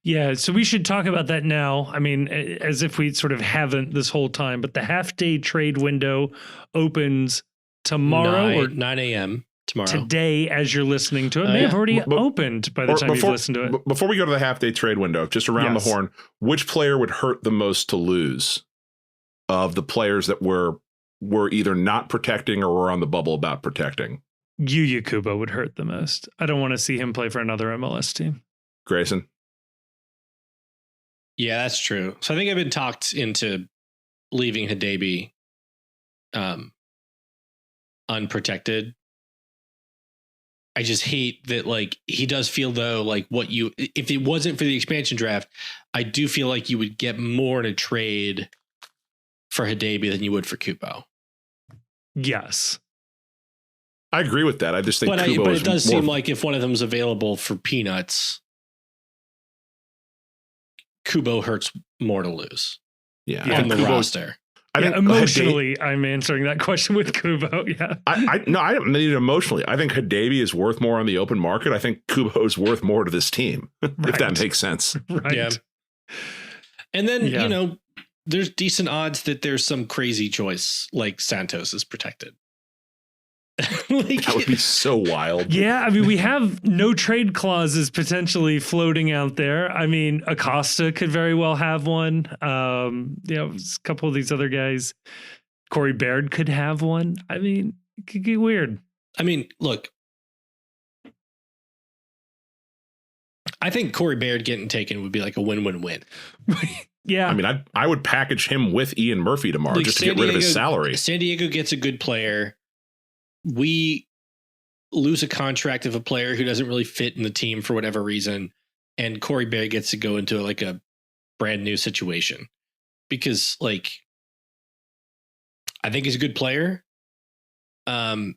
Yeah, so we should talk about that now. I mean, as if we sort of haven't this whole time, but the half-day trade window opens tomorrow 9 a.m. tomorrow. Today, as you're listening to it, may have already opened by the time you've listened to it. Before we go to the half-day trade window, just around the horn, which player would hurt the most to lose of the players that were either not protecting or were on the bubble about protecting? Yuya Kubo would hurt the most. I don't want to see him play for another MLS team. Grayson? Yeah, that's true. So I think I've been talked into leaving Hadebe unprotected. I just hate that, like, he does feel though like if it wasn't for the expansion draft, I do feel like you would get more in a trade for Hadebe than you would for Kubo. Yes. I agree with that. I just think but it does seem like if one of them's available for peanuts, Kubo hurts more to lose. Yeah. On the roster. I think emotionally, I'm answering that question with Kubo. Yeah. I don't need it emotionally. I think Hadebe is worth more on the open market. I think Kubo is worth more to this team, if that makes sense. Right. Yeah. And then, you know, there's decent odds that there's some crazy choice like Santos is protected. That would be so wild. Yeah, I mean, we have no trade clauses potentially floating out there. I mean, Acosta could very well have one. You know, a couple of these other guys. Corey Baird could have one. I mean, it could get weird. I mean, look, I think Corey Baird getting taken would be like a win-win-win. Yeah. I mean, I would package him with Ian Murphy tomorrow just to get rid of his salary. San Diego gets a good player. We lose a contract of a player who doesn't really fit in the team for whatever reason, and Corey Baird gets to go into like a brand new situation because, like, I think he's a good player. For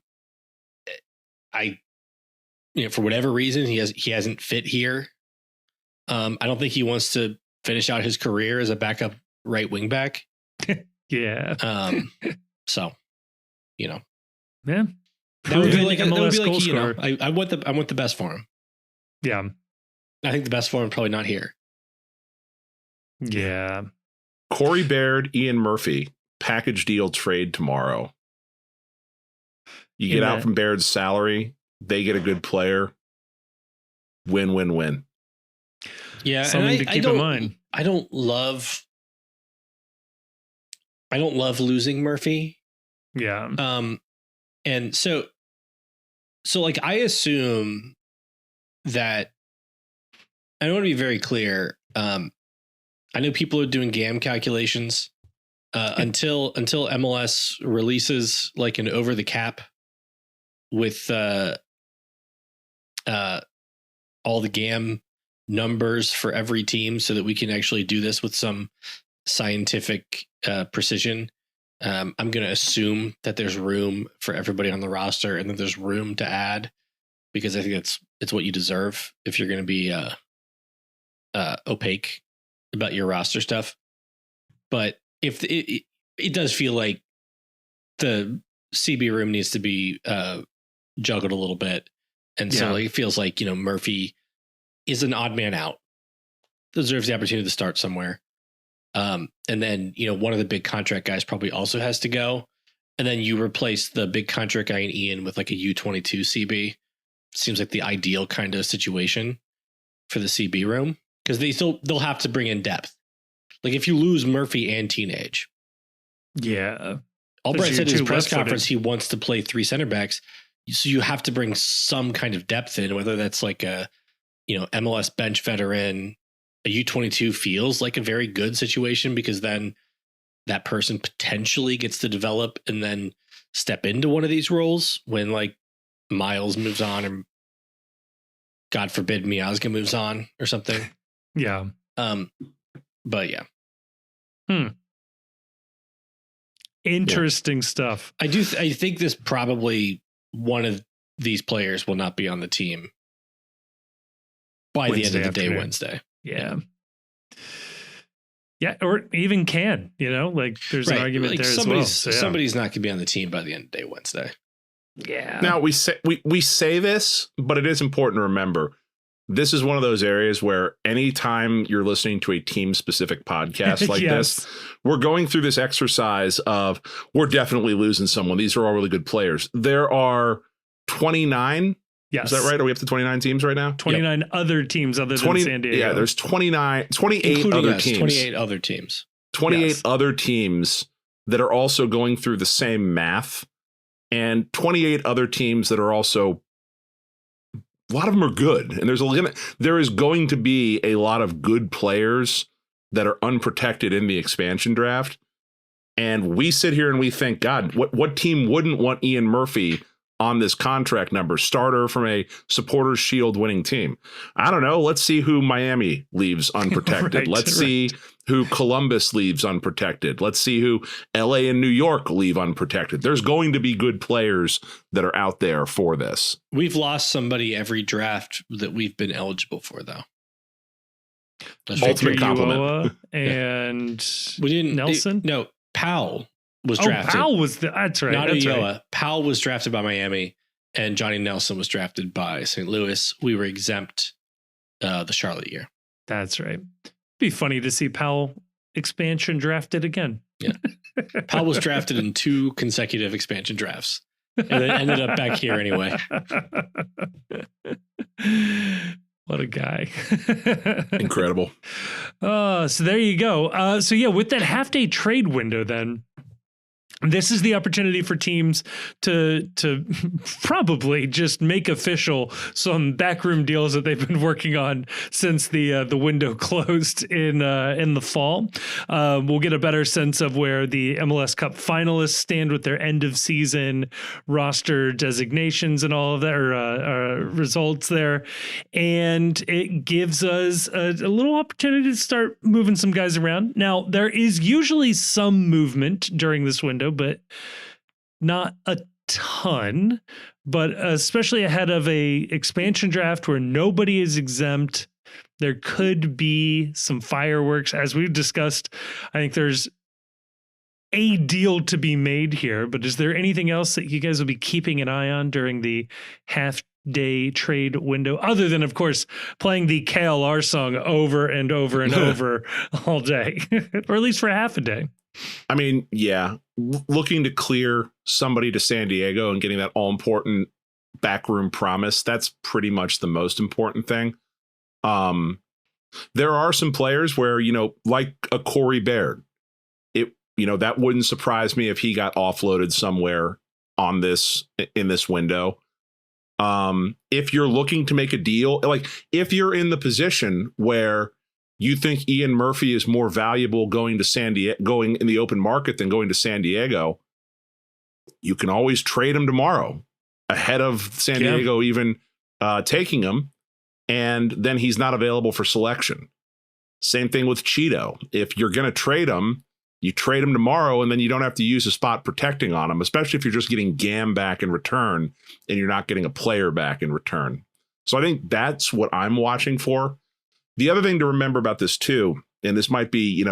whatever reason, he hasn't fit here. I don't think he wants to finish out his career as a backup right wing back. Yeah. So, you know. Yeah, that would be like you know, I want the best for him. Yeah, I think the best for him probably not here. Yeah, Corey Baird, Ian Murphy, package deal trade tomorrow. You get out from Baird's salary, they get a good player. Win. Yeah, something to keep in mind. I don't love losing Murphy. Yeah. And so like, I assume that I want to be very clear. I know people are doing GAM calculations until MLS releases like an over the cap with all the GAM numbers for every team so that we can actually do this with some scientific precision. I'm going to assume that there's room for everybody on the roster and that there's room to add, because I think it's what you deserve if you're going to be opaque about your roster stuff. But if it does feel like the CB room needs to be juggled a little bit. And so it feels like, you know, Murphy is an odd man out, deserves the opportunity to start somewhere. And then, you know, one of the big contract guys probably also has to go. And then you replace the big contract guy in Ian with like a U22 CB. Seems like the ideal kind of situation for the CB room, because they'll have to bring in depth. Like if you lose Murphy and Teenage, Yeah. Albright said in his too press left-footed. conference he wants to play 3 center backs. So you have to bring some kind of depth in, whether that's like a, MLS bench veteran. A U22 feels like a very good situation because then that person potentially gets to develop and then step into one of these roles when like Miles moves on or God forbid Miazga moves on or something. Yeah. But yeah. Interesting stuff. I think this probably one of these players will not be on the team by the end of the day Wednesday. Yeah. Yeah, or even can, like there's an argument like there as well. So, yeah. Somebody's not going to be on the team by the end of the day Wednesday. Yeah. Now we say this, but it is important to remember this is one of those areas where anytime you're listening to a team specific podcast like Yes. this, we're going through this exercise of we're definitely losing someone. These are all really good players. There are 29. Yes. Is that right? Are we up to 29 teams right now? 29 other teams other than San Diego. Yeah, there's 28 Including other us, teams. 28 other teams. 28 Yes. other teams that are also going through the same math, and 28 other teams that are also, a lot of them are good. And there is going to be a lot of good players that are unprotected in the expansion draft. And we sit here and we think, God, what team wouldn't want Ian Murphy on this contract number, starter from a Supporters Shield winning team? I don't know. Let's see who Miami leaves unprotected. Let's see who Columbus leaves unprotected. Let's see who LA and New York leave unprotected. There's going to be good players that are out there for this. We've lost somebody every draft that we've been eligible for, though. Ultimate compliment. And we didn't. Nelson? No, Powell was drafted. Powell was that's right. Not that's Ulloa. right. Powell was drafted by Miami, and Johnny Nelson was drafted by St. Louis. We were exempt the Charlotte year. That's right. Be funny to see Powell expansion drafted again. Yeah. Powell was drafted in 2 consecutive expansion drafts and then ended up back here anyway. What a guy. Incredible. So there you go. So yeah, with that half-day trade window then, this is the opportunity for teams to probably just make official some backroom deals that they've been working on since the window closed in the fall. We'll get a better sense of where the MLS Cup finalists stand with their end of season roster designations and all of their results there, and it gives us a little opportunity to start moving some guys around. Now, there is usually some movement during this window, but not a ton, but especially ahead of a expansion draft where nobody is exempt, there could be some fireworks. As we've discussed, I think there's a deal to be made here, but is there anything else that you guys will be keeping an eye on during the half-day trade window, other than, of course, playing the KLR song over and over and over all day, or at least for half a day? I mean, yeah, looking to clear somebody to San Diego and getting that all important backroom promise. That's pretty much the most important thing. There are some players where, like a Corey Baird, that wouldn't surprise me if he got offloaded somewhere in this window. If you're looking to make a deal, like if you're in the position where you think Ian Murphy is more valuable going in the open market than going to San Diego, you can always trade him tomorrow ahead of San Diego even taking him, and then he's not available for selection. Same thing with Cheeto. If you're going to trade him, you trade him tomorrow, and then you don't have to use a spot protecting on him, especially if you're just getting GAM back in return and you're not getting a player back in return. So I think that's what I'm watching for. The other thing to remember about this too, and this might be,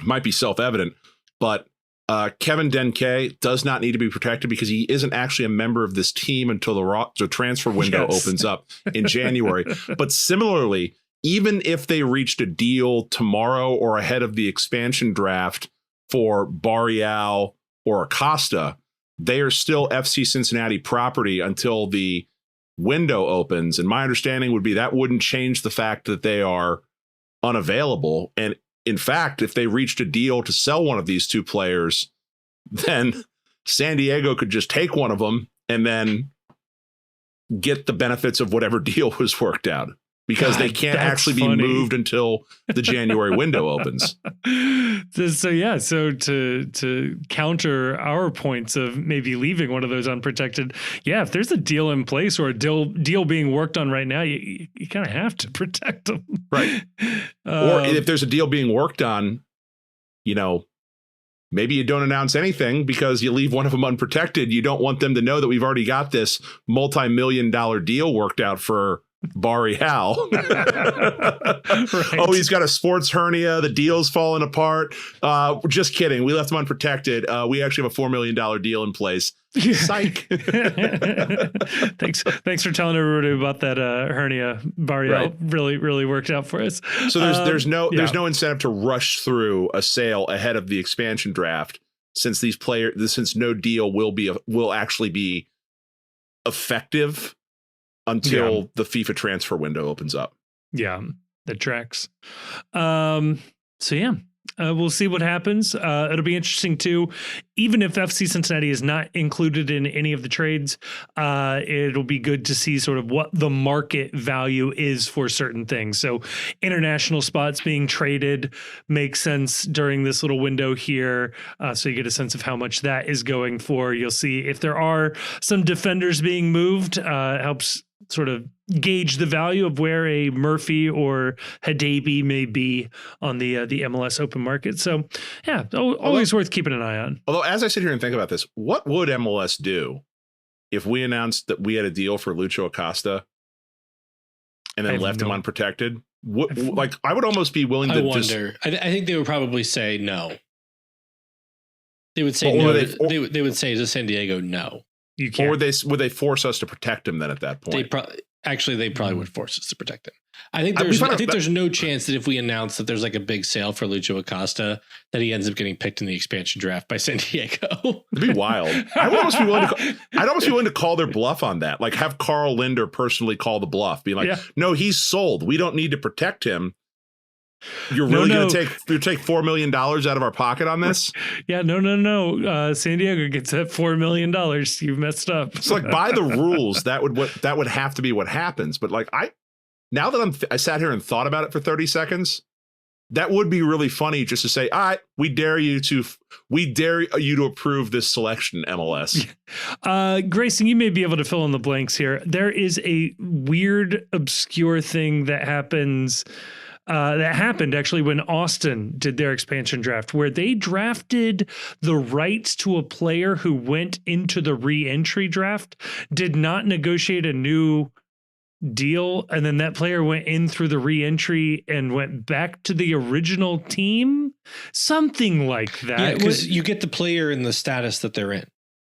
might be self-evident, but Kevin Denke does not need to be protected because he isn't actually a member of this team until the transfer window opens up in January. But similarly, even if they reached a deal tomorrow or ahead of the expansion draft for Barreal or Acosta, they are still FC Cincinnati property until the window opens. And my understanding would be that wouldn't change the fact that they are unavailable. And in fact, if they reached a deal to sell one of these two players, then San Diego could just take one of them and then get the benefits of whatever deal was worked out, because they can't actually be moved until the January window opens. So to counter our points of maybe leaving one of those unprotected, if there's a deal in place or a deal being worked on right now, you kind of have to protect them. Right. Or if there's a deal being worked on, maybe you don't announce anything because you leave one of them unprotected. You don't want them to know that we've already got this multi-million-dollar deal worked out for Barry Hal. Right. Oh, he's got a sports hernia. The deal's falling apart. Just kidding. We left him unprotected. We actually have a $4 million deal in place. Psych. Thanks for telling everybody about that hernia. Barry Hal really worked out for us. So there's no incentive to rush through a sale ahead of the expansion draft, since no deal will actually be effective until the FIFA transfer window opens up. Yeah, that tracks. We'll see what happens. It'll be interesting too. Even if FC Cincinnati is not included in any of the trades, it'll be good to see sort of what the market value is for certain things. So international spots being traded makes sense during this little window here. So you get a sense of how much that is going for. You'll see if there are some defenders being moved, helps sort of gauge the value of where a Murphy or Hadebi may be on the MLS open market. So always worth keeping an eye on. Although, as I sit here and think about this, what would MLS do if we announced that we had a deal for Lucho Acosta and then left him unprotected? I would almost be willing to. I wonder. I think they would probably say no. They would say no. They would say to San Diego, no. You can't. Or would they force us to protect him then at that point? They probably would force us to protect him. I think there's no chance that if we announce that there's like a big sale for Lucho Acosta, that he ends up getting picked in the expansion draft by San Diego. It'd be wild. I'd almost be willing to call their bluff on that. Like, have Carl Linder personally call the bluff, be like, no, he's sold. We don't need to protect him. You're really going to take $4 million out of our pocket on this? No. San Diego gets that $4 million. You messed up. It's like, by the rules, that would have to be what happens. But like, now that I sat here and thought about it for 30 seconds, that would be really funny just to say, all right, we dare you to approve this selection, MLS. Grayson, you may be able to fill in the blanks here. There is a weird, obscure thing that happens. That happened actually when Austin did their expansion draft, where they drafted the rights to a player who went into the re-entry draft, did not negotiate a new deal, and then that player went in through the re-entry and went back to the original team. Something like that. Yeah, because you get the player in the status that they're in.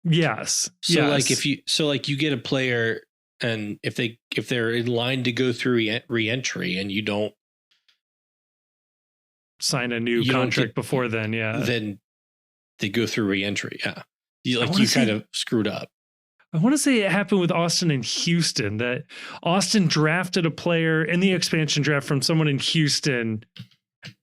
Yes. So you get a player, and if they're in line to go through re-entry and you don't sign a new contract before then, then they go through re-entry. You kind of screwed up. I want to say it happened with Austin and Houston, that Austin drafted a player in the expansion draft from someone in Houston.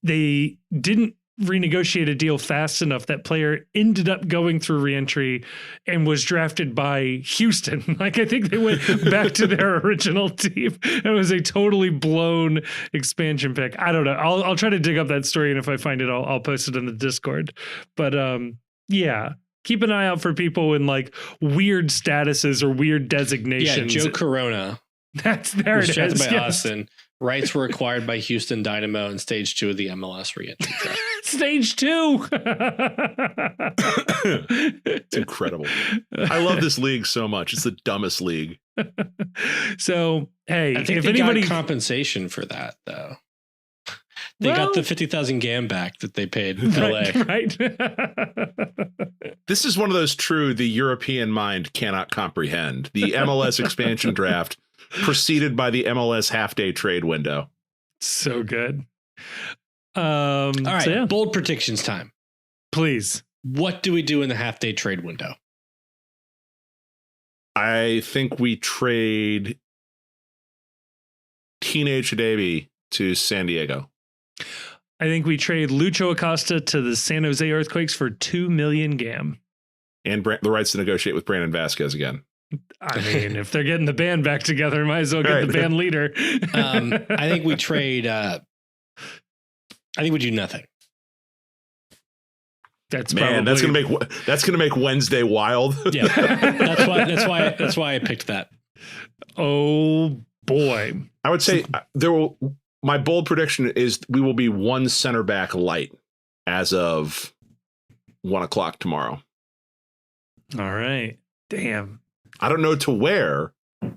They didn't renegotiate a deal fast enough. That player ended up going through reentry and was drafted by Houston. Like, I think they went back to their original team. It was a totally blown expansion pick. I don't know. I'll try to dig up that story, and if I find it, I'll post it in the Discord. But keep an eye out for people in like weird statuses or weird designations. Yeah, Joe Corona. There it is. By Austin. Rights were acquired by Houston Dynamo in stage 2 of the MLS re-entry draft. Stage 2. It's incredible. I love this league so much. It's the dumbest league. So, hey, I think if anybody got compensation for that, though. They got the 50,000 GAM back that they paid LA. Right. This is one of those the European mind cannot comprehend. The MLS expansion draft preceded by the MLS half-day trade window. So good. All right, bold predictions time. Please. What do we do in the half-day trade window? I think we trade Teenage Hadebi to San Diego. I think we trade Lucho Acosta to the San Jose Earthquakes for $2 million GAM. And the rights to negotiate with Brandon Vasquez again. I mean, if they're getting the band back together, might as well get the band leader. I think we trade. I think we do nothing. That's gonna make Wednesday wild. Yeah, that's why I picked that. Oh boy, I would say my bold prediction is we will be one center back light as of 1:00 tomorrow. All right, damn. I don't know to where,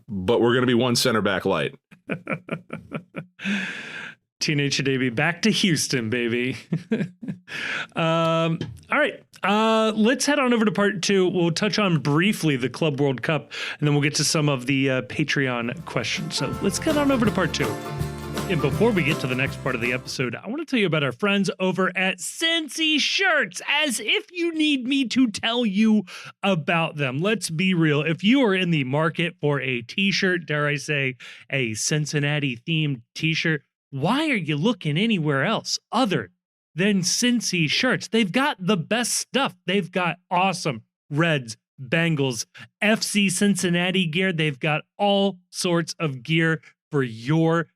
but we're going to be one center back light. Teenage Davey back to Houston, baby. All right. Let's head on over to part 2. We'll touch on briefly the Club World Cup, and then we'll get to some of the Patreon questions. So let's get on over to part 2. And before we get to the next part of the episode, I want to tell you about our friends over at Cincy Shirts, as if you need me to tell you about them. Let's be real. If you are in the market for a t-shirt, dare I say, a Cincinnati-themed t-shirt, why are you looking anywhere else other than Cincy Shirts? They've got the best stuff. They've got awesome Reds, Bengals, FC Cincinnati gear. They've got all sorts of gear for your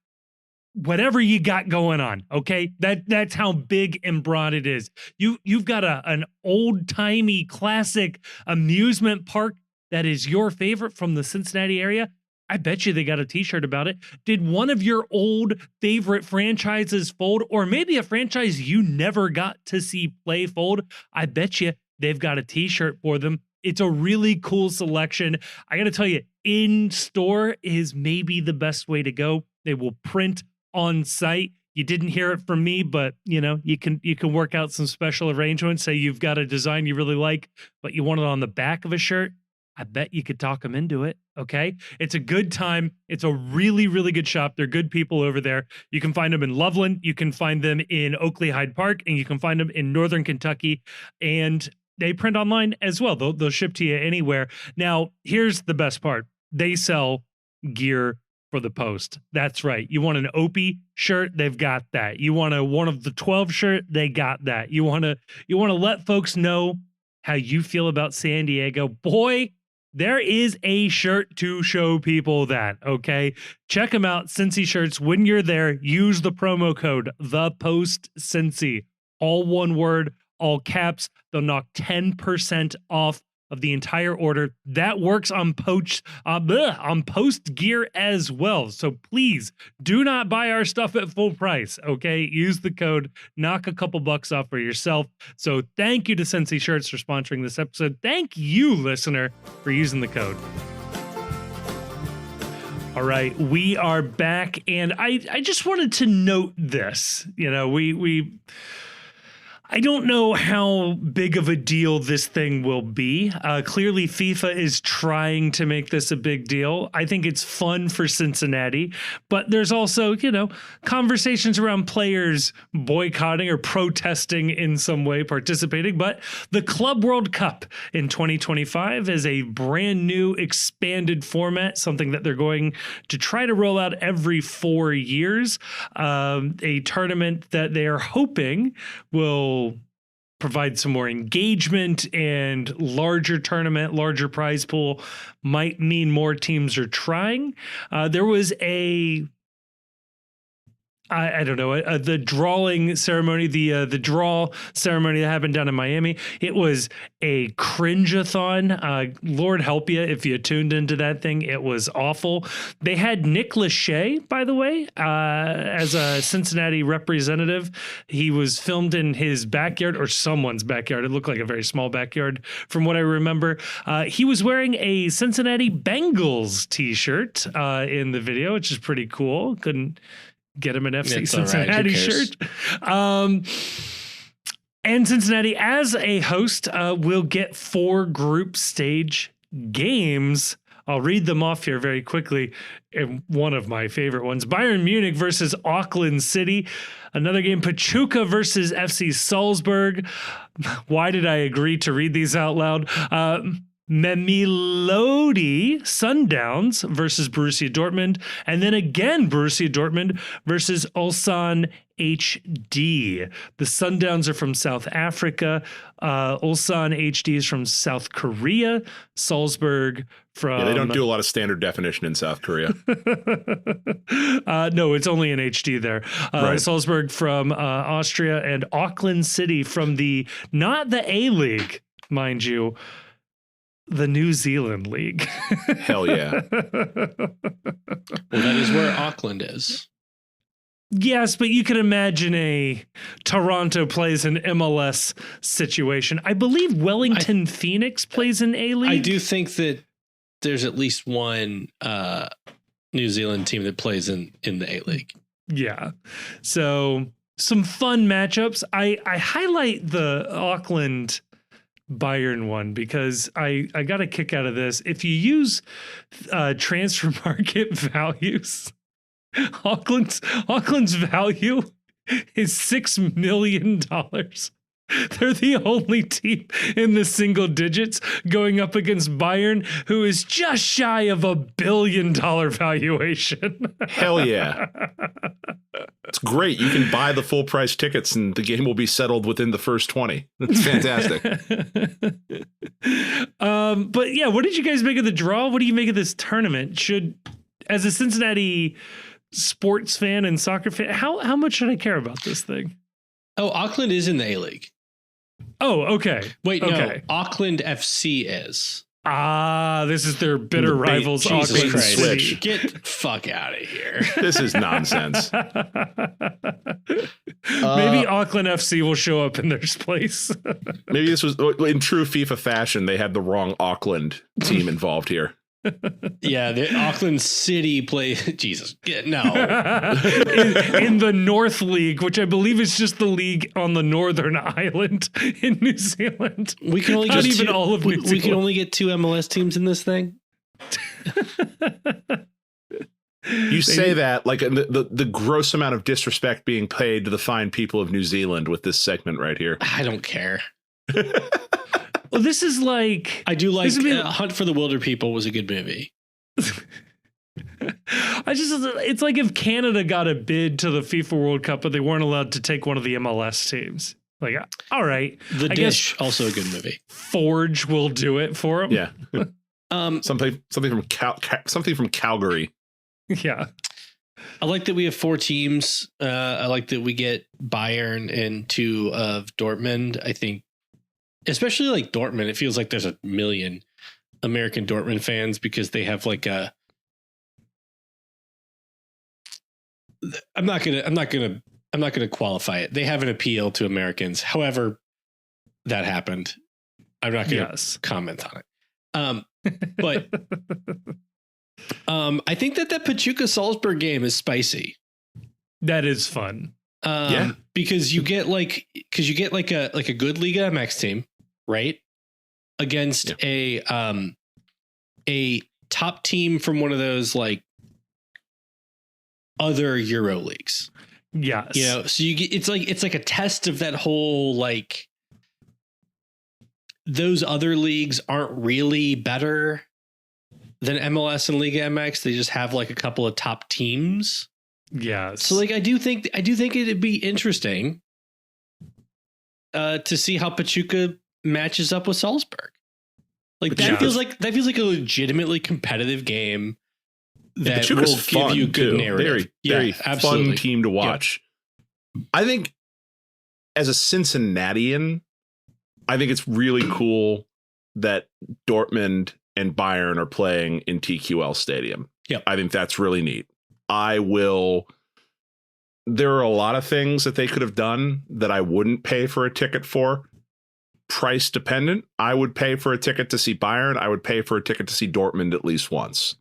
whatever you got going on, okay? That's how big and broad it is. You've got an old-timey classic amusement park that is your favorite from the Cincinnati area. I bet you they got a t-shirt about it. Did one of your old favorite franchises fold, or maybe a franchise you never got to see play fold? I bet you they've got a t-shirt for them. It's a really cool selection. I got to tell you, in-store is maybe the best way to go. They will print on site. You didn't hear it from me, but you can work out some special arrangements. Say you've got a design you really like, but you want it on the back of a shirt. I bet you could talk them into it. Okay. It's a good time. It's a really, really good shop. They're good people over there. You can find them in Loveland. You can find them in Oakley Hyde Park, and you can find them in Northern Kentucky, and they print online as well. They'll ship to you anywhere. Now, here's the best part. They sell gear for the post. That's right. You want an Opie shirt? They've got that. You want a one of the 12 shirt? They got that. You want to let folks know how you feel about San Diego? Boy, there is a shirt to show people that, okay? Check them out, Cincy Shirts. When you're there, use the promo code ThePostCincy. All one word, all caps. They'll knock 10% off of the entire order. That works on post gear as well. So please do not buy our stuff at full price, okay? Use the code, knock a couple bucks off for yourself. So thank you to Cincy Shirts for sponsoring this episode. Thank you, listener, for using the code. All right, we are back, and I just wanted to note this. I don't know how big of a deal this thing will be. Clearly, FIFA is trying to make this a big deal. I think it's fun for Cincinnati, but there's also, conversations around players boycotting or protesting in some way, participating. But the Club World Cup in 2025 is a brand new expanded format, something that they're going to try to roll out every 4 years. A tournament that they are hoping will provide some more engagement, and larger tournament, larger prize pool might mean more teams are trying. There was the drawing ceremony, the draw ceremony that happened down in Miami. It was a cringe-a-thon. Lord help you if you tuned into that thing. It was awful. They had Nick Lachey, by the way, as a Cincinnati representative. He was filmed in his backyard, or someone's backyard. It looked like a very small backyard from what I remember. He was wearing a Cincinnati Bengals t-shirt in the video, which is pretty cool. Couldn't get him an FC Cincinnati shirt. And Cincinnati, as a host, will get 4 group stage games. I'll read them off here very quickly. And one of my favorite ones, Bayern Munich versus Auckland City. Another game, Pachuca versus FC Salzburg. Why did I agree to read these out loud? Mamelodi Sundowns versus Borussia Dortmund, and then again Borussia Dortmund versus Ulsan HD. The Sundowns are from South Africa. Ulsan HD is from South Korea. Salzburg from... Yeah, they don't do a lot of standard definition in South Korea. No, it's only in HD there. Right. Salzburg from Austria, and Auckland City from not the A-League, mind you, the New Zealand League. Hell yeah. Well, that is where Auckland is. Yes, but you can imagine a Toronto plays an MLS situation. I believe Wellington Phoenix plays an A-League. I do think that there's at least one New Zealand team that plays in the A-League. Yeah. So some fun matchups. I highlight the Auckland Bayern one because I got a kick out of this. If you use transfer market values, Auckland's value is $6 million. They're the only team in the single digits going up against Bayern, who is just shy of $1 billion valuation. Hell yeah. It's great. You can buy the full price tickets and the game will be settled within the first 20. That's fantastic. But yeah, what did you guys make of the draw? What do you make of this tournament? As a Cincinnati sports fan and soccer fan, how much should I care about this thing? Oh, Auckland is in the A-League. Oh, okay. Wait, okay. No, Auckland FC is. This is their bitter rivals. Jesus Auckland Christ. City. Get the fuck out of here. This is nonsense. Maybe Auckland FC will show up in their place. Maybe this was in true FIFA fashion. They had the wrong Auckland team involved here. Yeah, the Auckland City play. Jesus, no. in the North League, which I believe is just the league on the Northern Island in New Zealand. We can only Not get even all of New Zealand. We can only get 2 MLS teams in this thing. You say that like the gross amount of disrespect being paid to the fine people of New Zealand with this segment right here. I don't care. Well, this is like... I do like Hunt for the Wilder People was a good movie. It's like if Canada got a bid to the FIFA World Cup, but they weren't allowed to take one of the MLS teams. Like, all right. The Dish, also a good movie. Forge will do it for them. Yeah. Something from Calgary. Yeah. I like that we have 4 teams. I like that we get Bayern and 2 of Dortmund. I think, especially like Dortmund, it feels like there's a million American Dortmund fans because they have like a. I'm not gonna qualify it. They have an appeal to Americans. However, that happened. I'm not gonna comment on it. But I think that Pachuca Salzburg game is spicy. That is fun. Because you get like a good Liga MX team, right? Against a top team from one of those like other Euro leagues. Yes. You know, so you get it's like a test of that whole like those other leagues aren't really better than MLS and Liga MX. They just have like a couple of top teams. Yes. So like I do think it'd be interesting to see how Pachuca matches up with Salzburg. Like that feels like a legitimately competitive game that will give you good narrative. Very fun team to watch. Yeah. I think as a Cincinnatian, I think it's really cool that Dortmund and Bayern are playing in TQL Stadium. Yeah, I think that's really neat. There are a lot of things that they could have done that I wouldn't pay for a ticket for. Price dependent. I would pay for a ticket to see Bayern. I would pay for a ticket to see Dortmund at least once.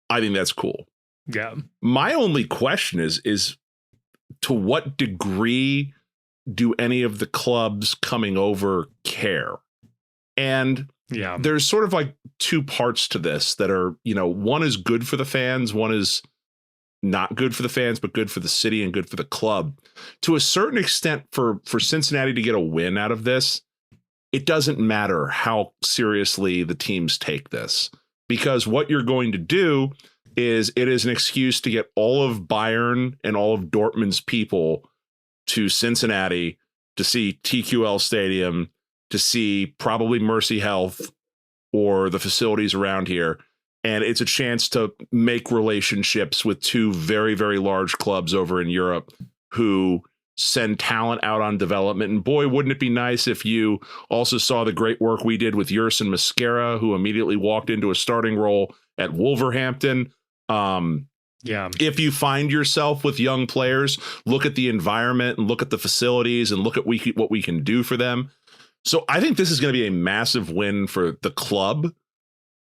I think that's cool. Yeah. My only question is to what degree do any of the clubs coming over care? And there's sort of like 2 parts to this that are, one is good for the fans. One is not good for the fans, but good for the city and good for the club. To a certain extent, for Cincinnati to get a win out of this, it doesn't matter how seriously the teams take this, because what you're going to do is it is an excuse to get all of Bayern and all of Dortmund's people to Cincinnati to see TQL Stadium, to see probably Mercy Health or the facilities around here. And it's a chance to make relationships with two very, very large clubs over in Europe who send talent out on development. And boy, wouldn't it be nice if you also saw the great work we did with Yerson Mosquera, who immediately walked into a starting role at Wolverhampton. If you find yourself with young players, look at the environment and look at the facilities and look at what we can do for them. So I think this is going to be a massive win for the club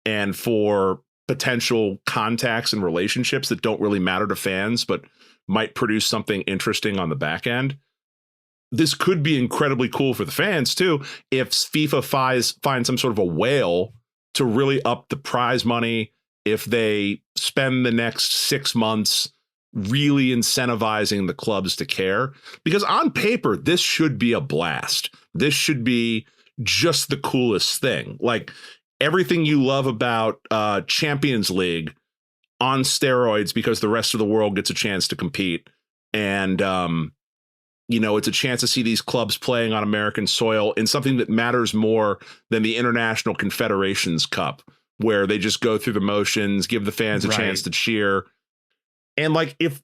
and for potential contacts and relationships that don't really matter to fans, but might produce something interesting on the back end. This could be incredibly cool for the fans too, if FIFA finds some sort of a whale to really up the prize money, if they spend the next 6 months really incentivizing the clubs to care. Because on paper, this should be a blast. This should be just the coolest thing. Like everything you love about Champions League on steroids, because the rest of the world gets a chance to compete. And, it's a chance to see these clubs playing on American soil in something that matters more than the International Confederations Cup, where they just go through the motions, give the fans a chance to cheer. And like, if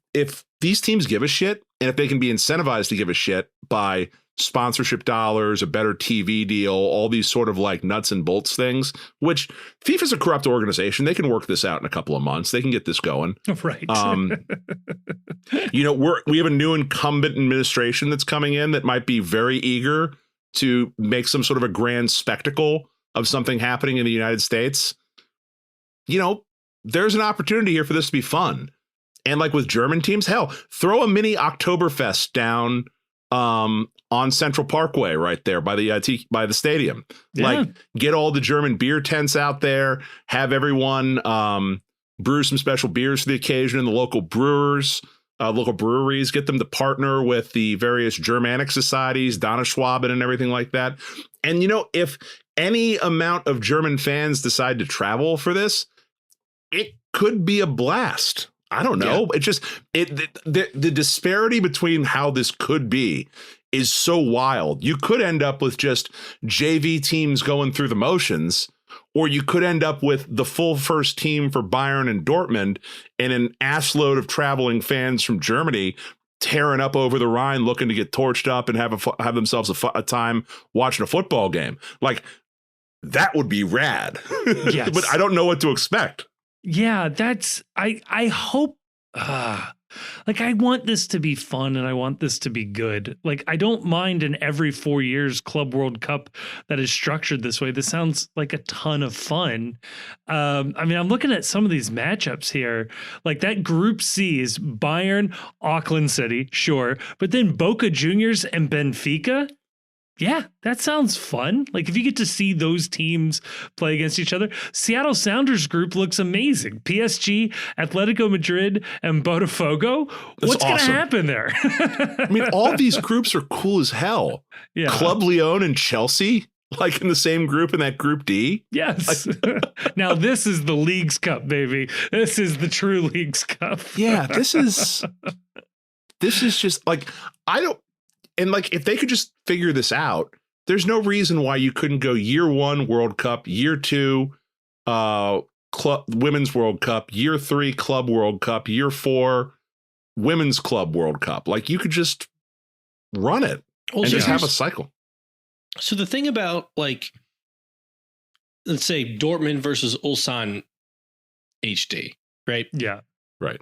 these teams give a shit, and if they can be incentivized to give a shit by sponsorship dollars, a better TV deal, all these sort of like nuts and bolts things, which FIFA's a corrupt organization. They can work this out in a couple of months. They can get this going. Right. We have a new incumbent administration that's coming in that might be very eager to make some sort of a grand spectacle of something happening in the United States. There's an opportunity here for this to be fun. And like with German teams, hell, throw a mini Oktoberfest down on Central Parkway right there by the stadium. Yeah. Like get all the German beer tents out there, have everyone brew some special beers for the occasion, and the local breweries, get them to partner with the various Germanic societies, Donnerschwaben and everything like that. And, if any amount of German fans decide to travel for this, it could be a blast. I don't know. Yeah. It just the disparity between how this could be is so wild. You could end up with just JV teams going through the motions, or you could end up with the full first team for Bayern and Dortmund and an assload of traveling fans from Germany tearing up over the Rhine, looking to get torched up and have themselves a time watching a football game. Like that would be rad. Yes. But I don't know what to expect. Yeah, I hope, I want this to be fun and I want this to be good. Like, I don't mind an every 4 years Club World Cup that is structured this way. This sounds like a ton of fun. I'm looking at some of these matchups here. Like that Group C is Bayern, Auckland City, sure. But then Boca Juniors and Benfica. Yeah, that sounds fun. Like if you get to see those teams play against each other. Seattle Sounders group looks amazing. PSG, Atletico Madrid, and Botafogo. What's going to happen there? All these groups are cool as hell. Yeah. Club Lyon and Chelsea, like in the same group in that Group D. Yes. Now this is the Leagues Cup, baby. This is the true Leagues Cup. Yeah, this is just like, and like, if they could just figure this out, there's no reason why you couldn't go year 1 World Cup, year 2 Women's World Cup, year 3 Club World Cup, year 4 Women's Club World Cup. Like you could just run it and just have a cycle. So the thing about like, let's say Dortmund versus Ulsan HD, right? Yeah. Right.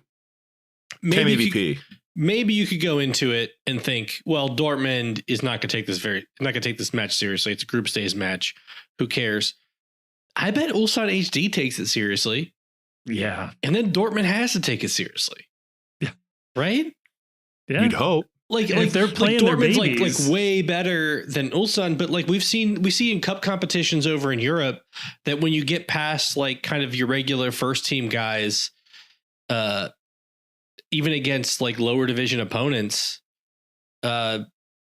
Maybe MVP. Maybe you could go into it and think, well, Dortmund is not going to take this match seriously. It's a group stage match. Who cares? I bet Ulsan HD takes it seriously. Yeah. And then Dortmund has to take it seriously. Yeah. Right? Yeah. You'd hope. Like they're playing Dortmund's their babies. like way better than Ulsan, but like we see in cup competitions over in Europe that when you get past like kind of your regular first team guys, even against like lower division opponents,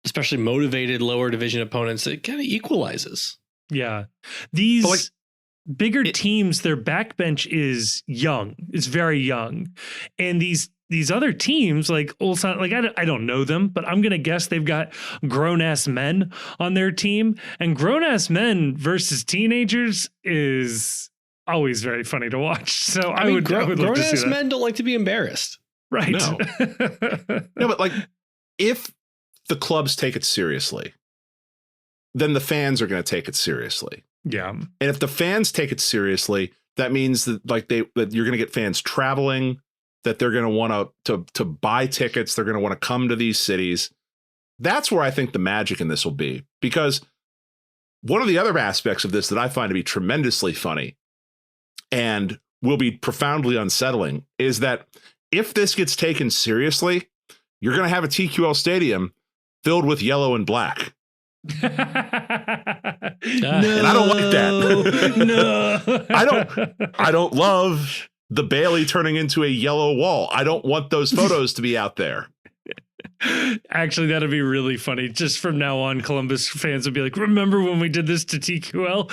especially motivated lower division opponents, it kind of equalizes. Yeah. These bigger teams, their backbench is young. It's very young. And these other teams like Ulsan, like I don't know them, but I'm going to guess they've got grown-ass men on their team. And grown-ass men versus teenagers is always very funny to watch. So I would love to see grown-ass that. men don't like to be embarrassed. Right. No. No, but like if the clubs take it seriously, then the fans are going to take it seriously. Yeah. And if the fans take it seriously, that means that that you're going to get fans traveling, that they're going to want to buy tickets. They're going to want to come to these cities. That's where I think the magic in this will be, because one of the other aspects of this that I find to be tremendously funny and will be profoundly unsettling is that if this gets taken seriously, you're going to have a TQL stadium filled with yellow and black. No, And I don't like that. No. I don't love the Bailey turning into a yellow wall. I don't want those photos to be out there. Actually, that'd be really funny. Just from now on, Columbus fans would be like, remember when we did this to TQL?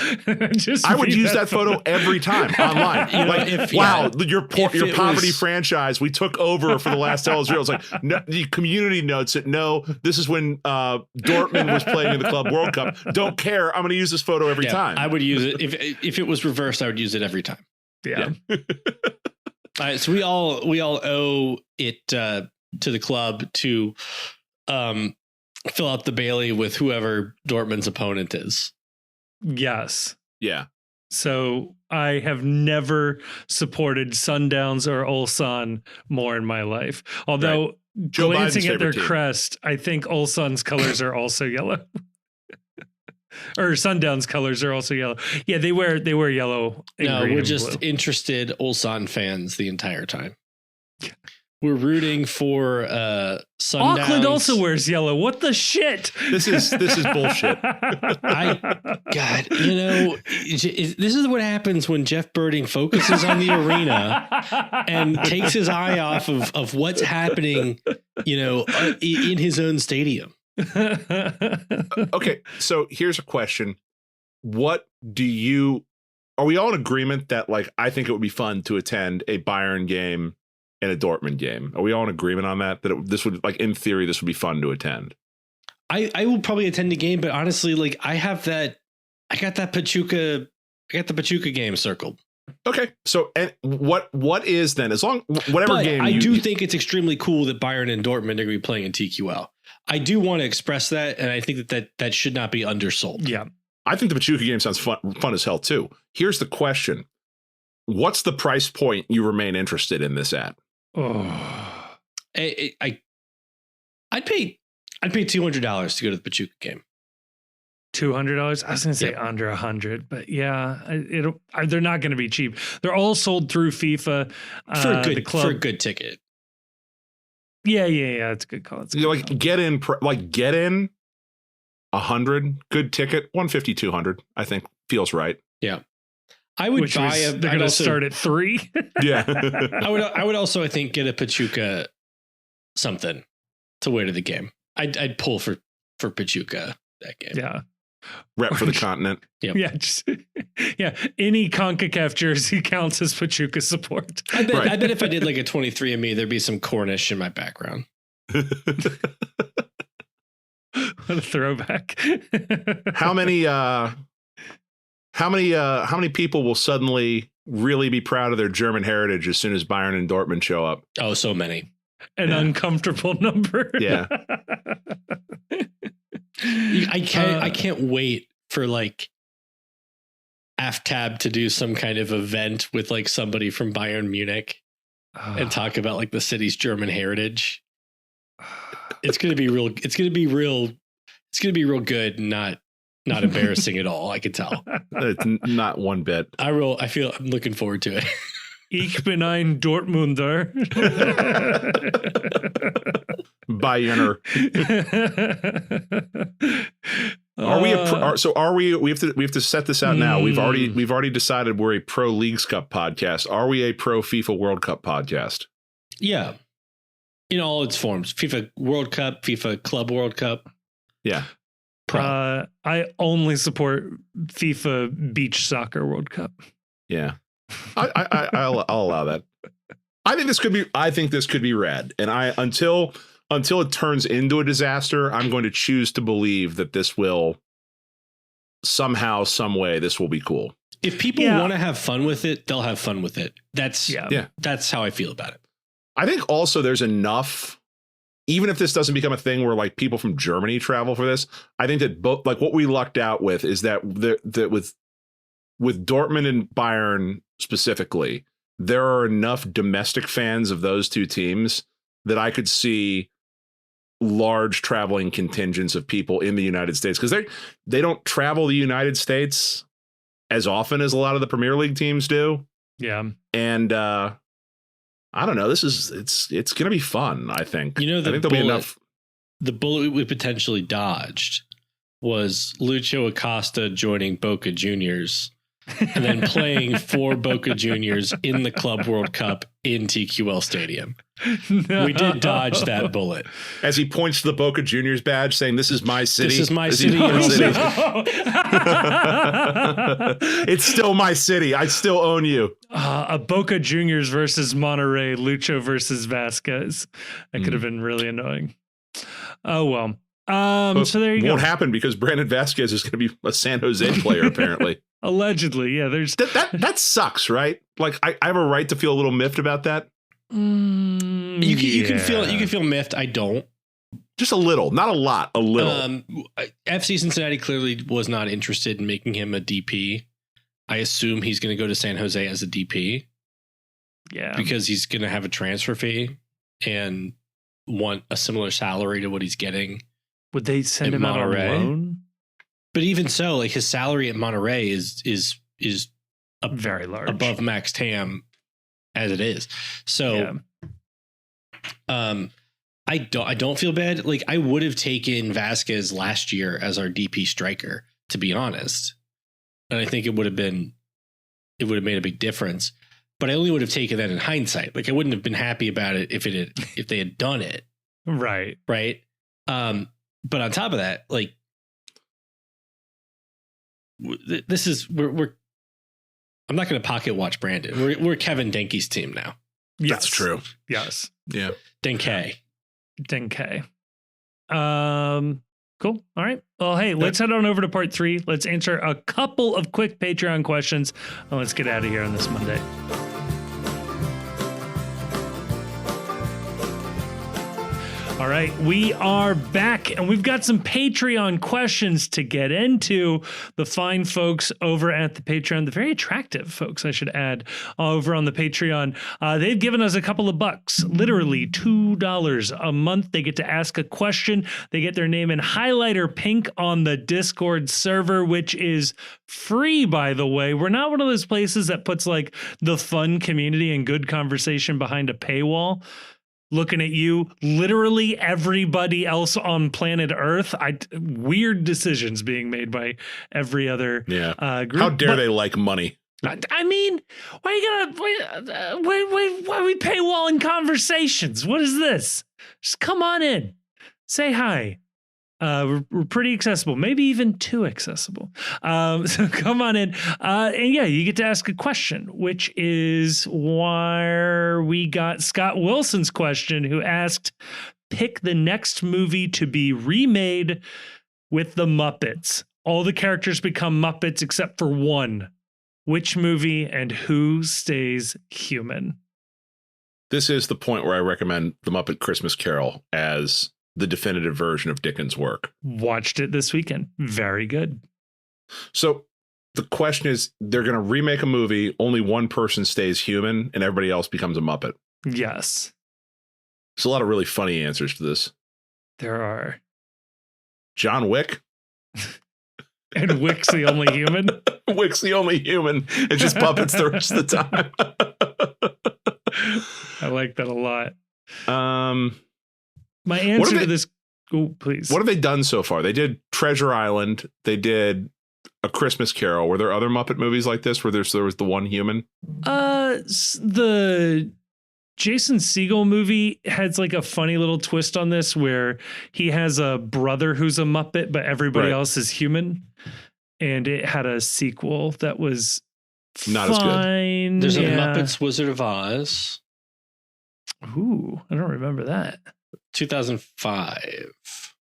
I would use that photo every time online. You know, like, wow, your poverty franchise we took over for the last LS0. It's like, no, the community notes it. No, this is when Dortmund was playing in the Club World Cup. Don't care. I'm going to use this photo every time. I would use it if it was reversed. I would use it every time. Yeah. All right, so we all owe it to the club to fill out the Bailey with whoever Dortmund's opponent is. Yes. Yeah. So I have never supported Sundowns or Ulsan more in my life. Although Joe glancing Biden's at their favorite team. crest, I think Ulsan's colors are also yellow. Or Sundown's colors are also yellow. Yeah, they wear yellow. And No, green we're and just blue. interested Ulsan fans the entire time. We're rooting for Sundowns. Auckland also wears yellow. What the shit? This is bullshit. God, you know, this is what happens when Jeff Birding focuses on the arena and takes his eye off of what's happening, you know, in his own stadium. Okay, so here's a question. Are we all in agreement that, like, I think it would be fun to attend a Bayern game and a Dortmund game? Are we all in agreement on that? This would, like, in theory, this would be fun to attend. I will probably attend a game, but honestly, like, I got the Pachuca game circled. Okay, so and what is then, as long whatever But game I do think it's extremely cool that Bayern and Dortmund are going to be playing in TQL. I do want to express that, and I think that should not be undersold. Yeah. I think the Pachuca game sounds fun as hell too. Here's the question: what's the price point you remain interested in this at? Oh. I'd pay $200 to go to the Pachuca game. $200. I was going to say under 100, but yeah, they're not going to be cheap. They're all sold through FIFA For a good ticket. Yeah. That's a good call. Get in 100, good ticket, 150, 200. I think feels right. Yeah, I would they're going to start at 3. Yeah, I would also, I think, get a Pachuca something to wear to the game. I'd pull for Pachuca that game. Yeah. rep for the continent. Yep. Yeah, any CONCACAF jersey counts as Pachuca support. I bet if I did like a 23andMe, there'd be some Cornish in my background. What a throwback. How many people will suddenly really be proud of their German heritage as soon as Bayern and Dortmund show up? Oh, so many. An uncomfortable number. Yeah. I can't wait for like AFTAB to do some kind of event with like somebody from Bayern Munich and talk about like the city's German heritage. It's gonna be real good, and not embarrassing at all. I can tell. It's not one bit. I'm looking forward to it. Ich bin ein Dortmunder. Bayerner. We have to set this out now. We've already decided we're a pro Leagues Cup podcast. Are we a pro FIFA World Cup podcast? Yeah. In all its forms. FIFA World Cup, FIFA Club World Cup. Yeah. I only support FIFA Beach Soccer World Cup. Yeah. I'll allow that. I think this could be rad. And until it turns into a disaster, I'm going to choose to believe that this will somehow, some way, this will be cool. If people want to have fun with it, they'll have fun with it. That's how I feel about it. I think also there's enough, even if this doesn't become a thing where like people from Germany travel for this, I think that both, like what we lucked out with is that with Dortmund and Bayern specifically, there are enough domestic fans of those two teams that I could see large traveling contingents of people in the United States, because they don't travel the United States as often as a lot of the Premier League teams do. Yeah. And I don't know. It's going to be fun, I think. You know, I think there'll be enough. The bullet we potentially dodged was Lucho Acosta joining Boca Juniors and then playing for Boca Juniors in the Club World Cup in TQL Stadium. No. We did dodge that bullet. As he points to the Boca Juniors badge saying, "This is my city. This is my city." It's still my city. I still own you. A Boca Juniors versus Monterrey, Lucho versus Vasquez. That could have been really annoying. Oh, well. So there you go. Won't happen because Brandon Vasquez is going to be a San Jose player, apparently. Allegedly, yeah. There's that sucks, right? Like I have a right to feel a little miffed about that. You can feel miffed. I don't. Just a little, not a lot, a little. FC Cincinnati clearly was not interested in making him a DP. I assume he's going to go to San Jose as a DP. Yeah, because he's going to have a transfer fee and want a similar salary to what he's getting. Would they send him out on loan? But even so, like his salary at Monterrey is very large, above max TAM as it is. So, I don't feel bad. Like I would have taken Vasquez last year as our DP striker, to be honest, and I think it would have made a big difference. But I only would have taken that in hindsight. Like I wouldn't have been happy about it if they had done it. Right. Right. But on top of that, like this is we're I'm not going to pocket watch Brandon. We're Kevin Denke's team now. Yes. That's true. Yes. Yeah. Denke. Cool. All right. Well, hey, let's head on over to part 3. Let's answer a couple of quick Patreon questions, and let's get out of here on this Monday. All right, we are back, and we've got some Patreon questions to get into. The fine folks over at the Patreon, the very attractive folks, I should add, over on the Patreon, they've given us a couple of bucks, literally $2 a month. They get to ask a question. They get their name in highlighter pink on the Discord server, which is free, by the way. We're not one of those places that puts like the fun community and good conversation behind a paywall. Looking at you, literally everybody else on planet Earth. Weird decisions being made by every other group. How dare they like money? I mean, why are we paywalling conversations? What is this? Just come on in, say hi. We're pretty accessible, maybe even too accessible. So come on in. And yeah, you get to ask a question, which is why we got Scott Wilson's question, who asked, pick the next movie to be remade with the Muppets. All the characters become Muppets except for one. Which movie and who stays human? This is the point where I recommend The Muppet Christmas Carol as the definitive version of Dickens' work. Watched it this weekend. Very good. So the question is, they're going to remake a movie, only one person stays human, and everybody else becomes a Muppet. Yes. There's a lot of really funny answers to this. There are. John Wick. And Wick's the only human? Wick's the only human. It's just puppets the rest of the time. I like that a lot. My answer to this, please. What have they done so far? They did Treasure Island. They did A Christmas Carol. Were there other Muppet movies like this where there was the one human? The Jason Segel movie has like a funny little twist on this where he has a brother who's a Muppet, but everybody else is human. And it had a sequel that was not as good. There's a Muppets Wizard of Oz. Ooh, I don't remember that. 2005.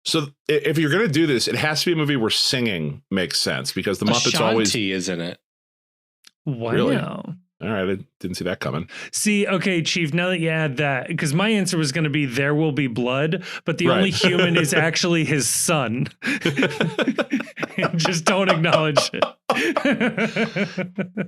So if you're going to do this, it has to be a movie where singing makes sense because the Muppets always is in it. Wow. Really? All right, I didn't see that coming. See, okay, Chief, now that you add that, because my answer was going to be There Will Be Blood, but the only human is actually his son. Just don't acknowledge it.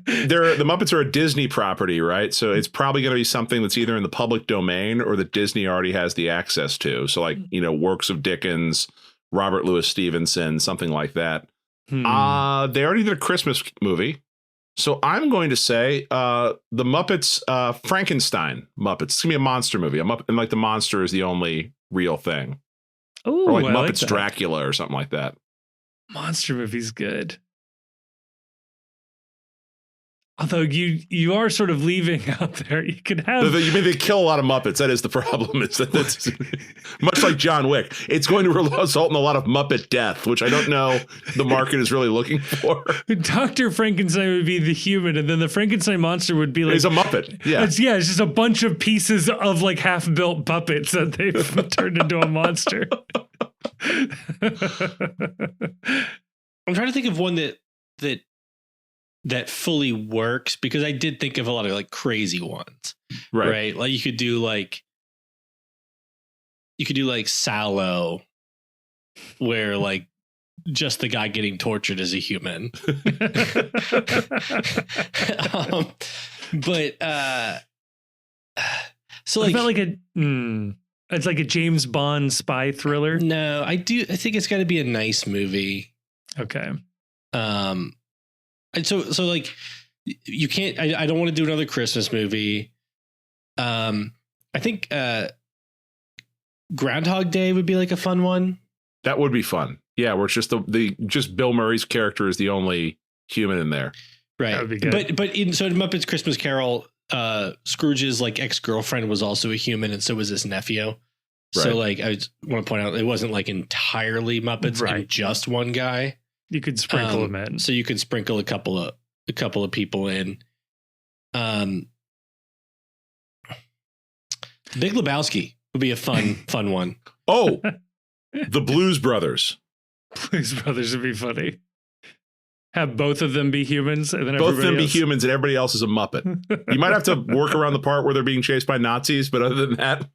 The Muppets are a Disney property, right? So it's probably going to be something that's either in the public domain or that Disney already has the access to. So like, works of Dickens, Robert Louis Stevenson, something like that. They already did a Christmas movie. So I'm going to say the Muppets, Frankenstein Muppets. It's going to be a monster movie. And like the monster is the only real thing. Oh, or like Muppets Dracula or something like that. Monster movie's good. Although you are sort of leaving out there, you could have. You mean they kill a lot of Muppets? That is the problem. Is that that's much like John Wick. It's going to result in a lot of Muppet death, which I don't know the market is really looking for. Dr. Frankenstein would be the human, and then the Frankenstein monster would be like he's a Muppet. Yeah, it's just a bunch of pieces of like half-built puppets that they've turned into a monster. I'm trying to think of one that fully works because I did think of a lot of like crazy ones, right? Like you could do like Sallow, where like just the guy getting tortured as a human. So like, I felt like it's like a James Bond spy thriller. No, I think it's got to be a nice movie. Okay. And so like you can't. I don't want to do another Christmas movie. I think Groundhog Day would be like a fun one. That would be fun. Yeah, where it's just just Bill Murray's character is the only human in there. Right. That would be good. But in Muppets Christmas Carol, Scrooge's like ex-girlfriend was also a human, and so was his nephew. Right. So like I want to point out, it wasn't like entirely Muppets and just one guy. You could sprinkle them in. So you could sprinkle a couple of people in. Big Lebowski would be a fun one. Oh, the Blues Brothers. Blues Brothers would be funny. Have both of them be humans, and then both of them be humans, and everybody else is a Muppet. You might have to work around the part where they're being chased by Nazis, but other than that.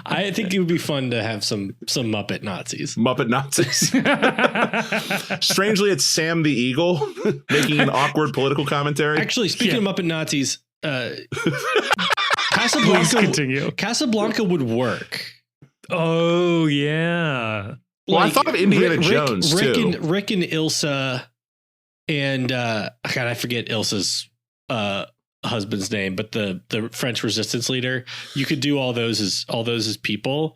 I think it would be fun to have some Muppet Nazis. Muppet Nazis. Strangely, it's Sam the Eagle making an awkward political commentary. Actually, speaking of Muppet Nazis, Casablanca would work. Oh yeah. Well, I thought of Indiana Jones too. Rick and Ilsa, and God, I forget Ilsa's husband's name, but the French resistance leader. You could do all those as people,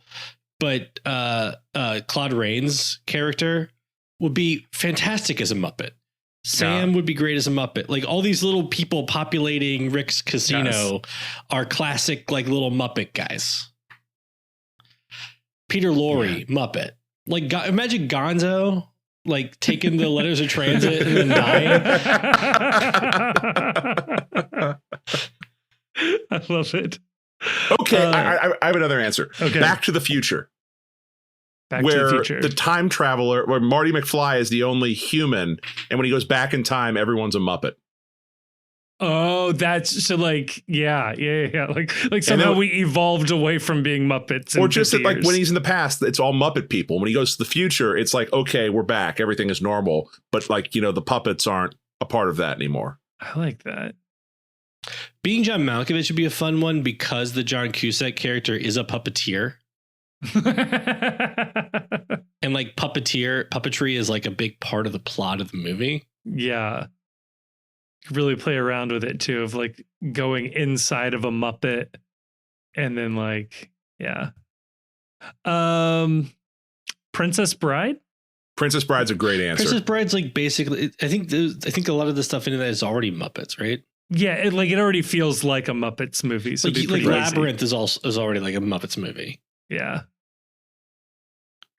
but Claude Rains' character would be fantastic as a Muppet. Sam would be great as a Muppet. Like all these little people populating Rick's casino are classic like little Muppet guys. Peter Lorre, Muppet. Like imagine Gonzo like taking the letters of transit and then dying. I love it. Okay, I have another answer. Okay. Back to the Future. The time traveler, where Marty McFly is the only human, and when he goes back in time, everyone's a Muppet. Oh, that's so like, yeah. Like somehow we evolved away from being Muppets. Or just that, like when he's in the past, it's all Muppet people. When he goes to the future, it's like, okay, we're back. Everything is normal. But like, the puppets aren't a part of that anymore. I like that. Being John Malkovich would be a fun one because the John Cusack character is a puppeteer. And like puppetry is like a big part of the plot of the movie. Yeah. Really play around with it too, of like going inside of a Muppet and then like, yeah. Princess Bride? Princess Bride's a great answer. Princess Bride's like basically, I think a lot of the stuff in that is already Muppets, right? Yeah, it already feels like a Muppets movie. So like Labyrinth is already like a Muppets movie. Yeah.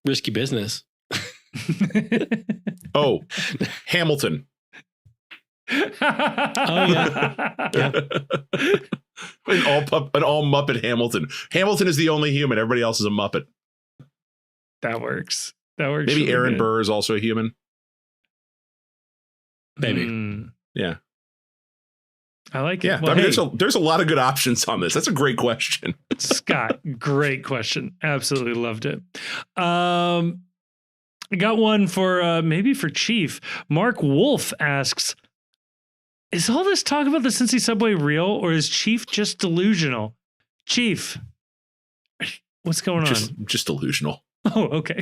Risky business. Oh, Hamilton. Oh yeah. Yeah. An all Muppet Hamilton. Hamilton is the only human. Everybody else is a Muppet. That works. Maybe really Aaron good. Burr is also a human. Maybe. Yeah. I like it. Yeah, well, I mean, there's a lot of good options on this. That's a great question. Scott, great question. Absolutely loved it. I got one for maybe for Chief. Mark Wolf asks, is all this talk about the Cincinnati Subway real, or is Chief just delusional? Chief, what's going on? Just delusional. Oh, okay.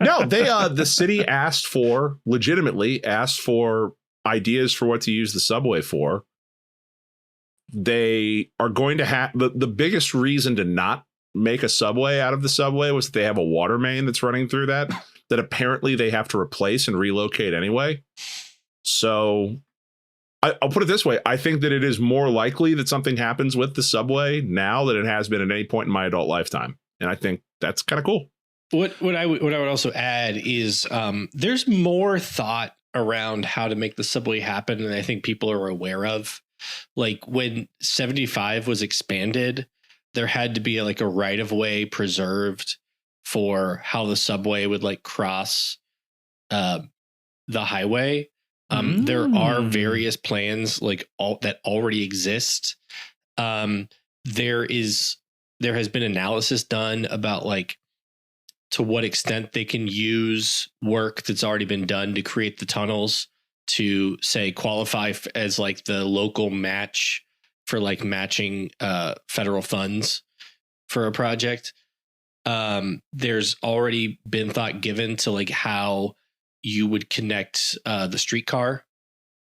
No, the city legitimately asked for ideas for what to use the subway for. They are going to have the biggest reason to not make a subway out of the subway was that they have a water main that's running through that apparently they have to replace and relocate anyway. So I'll put it this way. I think that it is more likely that something happens with the subway now than it has been at any point in my adult lifetime. And I think that's kind of cool. What I would also add is there's more thought around how to make the subway happen than I think people are aware of. Like when 75 was expanded, there had to be a right of way preserved for how the subway would cross the highway. There are various plans that already exist. There has been analysis done about to what extent they can use work that's already been done to create the tunnels to say qualify as the local match for matching federal funds for a project. There's already been thought given to how you would connect the streetcar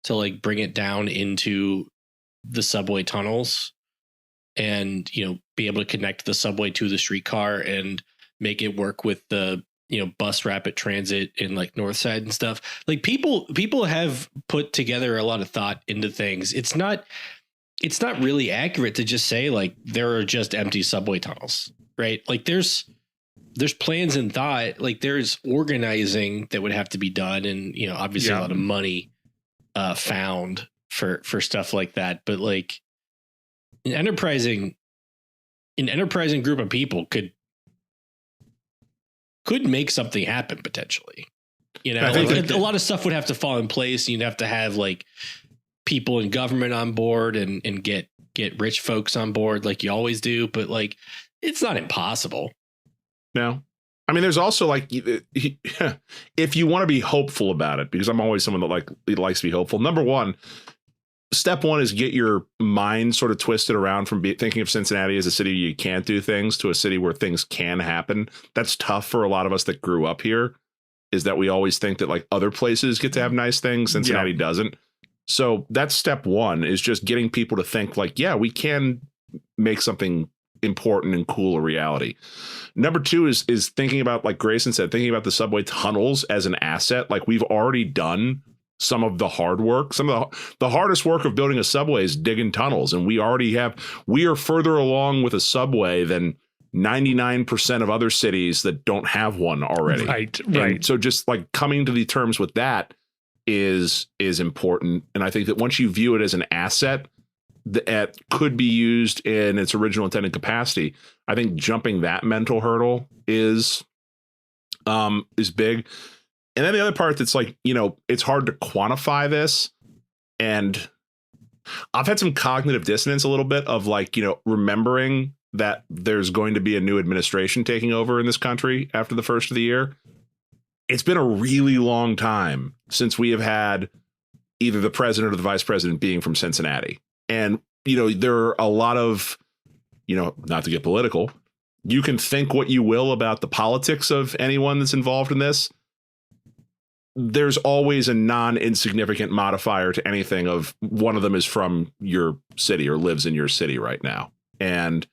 to bring it down into the subway tunnels and, be able to connect the subway to the streetcar and make it work with the, bus rapid transit in North Side and stuff. People have put together a lot of thought into things. It's not really accurate to just say there are just empty subway tunnels, right? There's plans and thought, there's organizing that would have to be done. And, obviously a lot of money found for stuff like that. But an enterprising group of people could make something happen potentially. I think a lot of stuff would have to fall in place. You'd have to have people in government on board and get rich folks on board like you always do. But it's not impossible. No. I mean, there's also if you want to be hopeful about it, because I'm always someone that likes to be hopeful. Number one, step one is get your mind sort of twisted around from thinking of Cincinnati as a city you can't do things to a city where things can happen. That's tough for a lot of us that grew up here, is that we always think that other places get to have nice things. Cincinnati doesn't. So that's step one, is just getting people to think we can make something important and cool a reality. Number two is thinking about, like Grayson said, thinking about the subway tunnels as an asset. We've already done some of the hard work. Some of the hardest work of building a subway is digging tunnels. And we are further along with a subway than 99% of other cities that don't have one already. Right. And so just coming to the terms with that is important. And I think that once you view it as an asset that could be used in its original intended capacity, I think jumping that mental hurdle is big. And then the other part that's it's hard to quantify this. And I've had some cognitive dissonance a little bit of remembering that there's going to be a new administration taking over in this country after the first of the year. It's been a really long time since we have had either the president or the vice president being from Cincinnati. And, there are a lot of, not to get political, you can think what you will about the politics of anyone that's involved in this. There's always a non-insignificant modifier to anything of one of them is from your city or lives in your city right now. And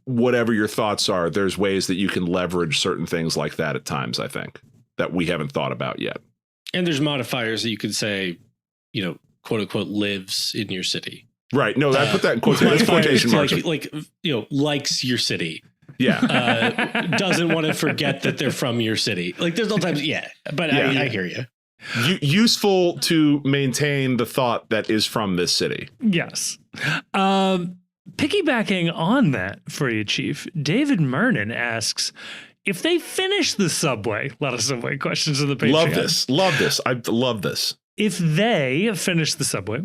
whatever your thoughts are, there's ways that you can leverage certain things like that at times, I think, that we haven't thought about yet. And there's modifiers that you could say, quote unquote lives in your city. Right. No, I put that in quotation marks. Like, likes your city. Yeah. Doesn't want to forget that they're from your city. Like there's all times. Yeah. But I hear you. Useful to maintain the thought that is from this city. Yes. Piggybacking on that for you, Chief, David Mernon asks, if they finish the Subway, a lot of Subway questions in the Patreon. Love this. I love this. If they finish the Subway,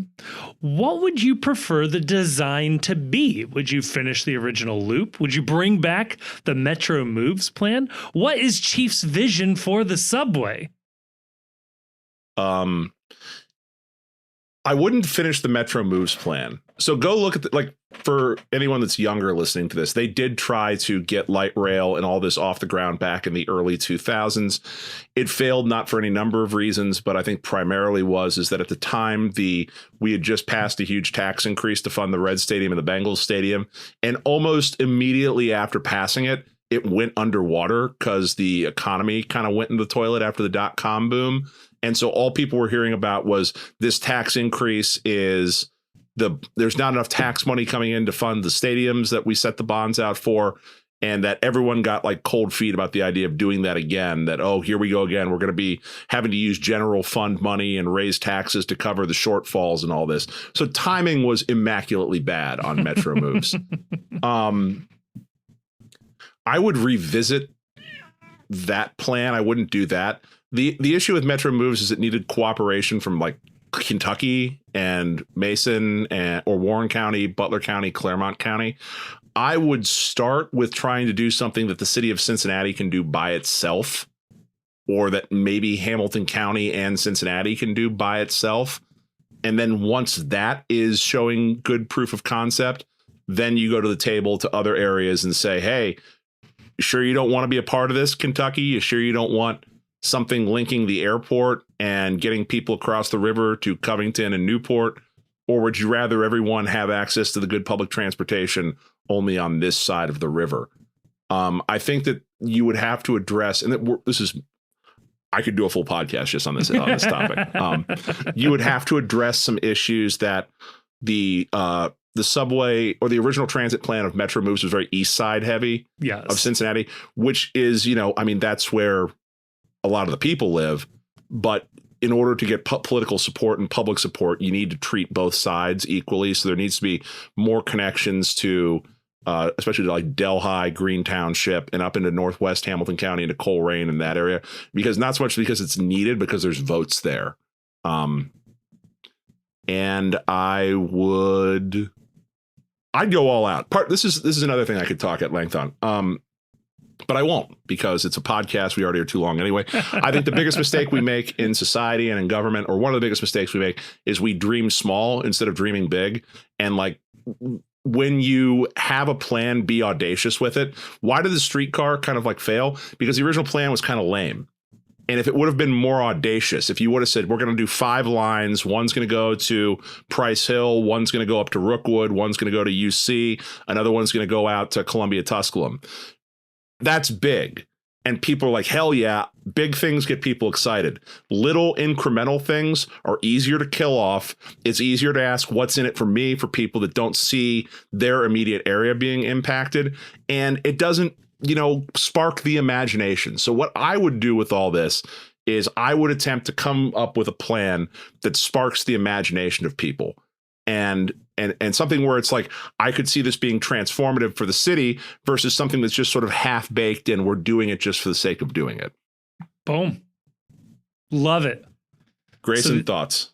what would you prefer the design to be? Would you finish the original loop? Would you bring back the Metro Moves plan? What is Chief's vision for the Subway? I wouldn't finish the Metro Moves plan. So go look at for anyone that's younger listening to this, they did try to get light rail and all this off the ground back in the early 2000s. It failed, not for any number of reasons, but I think primarily is that at the time we had just passed a huge tax increase to fund the Red Stadium and the Bengals Stadium, and almost immediately after passing it, it went underwater because the economy kind of went in the toilet after the dot-com boom. And so all people were hearing about was this tax increase is there's not enough tax money coming in to fund the stadiums that we set the bonds out for. And that everyone got like cold feet about the idea of doing that again, that, oh, here we go again. We're going to be having to use general fund money and raise taxes to cover the shortfalls and all this. So timing was immaculately bad on Metro Moves. I would revisit that plan. I wouldn't do that. The issue with Metro Moves is it needed cooperation from like Kentucky and Mason or Warren County, Butler County, Claremont County. I would start with trying to do something that the city of Cincinnati can do by itself, or that maybe Hamilton County and Cincinnati can do by itself. And then once that is showing good proof of concept, then you go to the table to other areas and say, hey, you sure you don't want to be a part of this, Kentucky? You sure you don't want something linking the airport and getting people across the river to Covington and Newport? Or would you rather everyone have access to the good public transportation only on this side of the river? I think that you would have to address, and I could do a full podcast just on this topic. You would have to address some issues that the subway or the original transit plan of Metro Moves was very east side heavy of Cincinnati, which is, that's where a lot of the people live. But in order to get political support and public support, you need to treat both sides equally. So there needs to be more connections to especially to like Delhi, Green Township, and up into Northwest Hamilton County, into Coleraine and that area, because not so much because it's needed, because there's votes there. And I'd go all out. This is another thing I could talk at length on. But I won't, because it's a podcast. We already are too long anyway. I think the biggest mistake we make in society and in government, or one of the biggest mistakes we make, is we dream small instead of dreaming big. And like, when you have a plan, be audacious with it. Why did the streetcar kind of like fail? Because the original plan was kind of lame. And if it would have been more audacious, if you would have said, we're going to do 5 lines, one's going to go to Price Hill, one's going to go up to Rookwood, one's going to go to UC, another one's going to go out to Columbia Tusculum. That's big. And people are like, hell yeah, big things get people excited. Little incremental things are easier to kill off. It's easier to ask what's in it for me, for people that don't see their immediate area being impacted. And it doesn't, spark the imagination. So what I would do with all this is I would attempt to come up with a plan that sparks the imagination of people. And something where it's like, I could see this being transformative for the city versus something that's just sort of half baked and we're doing it just for the sake of doing it. Boom. Love it. Grayson, thoughts?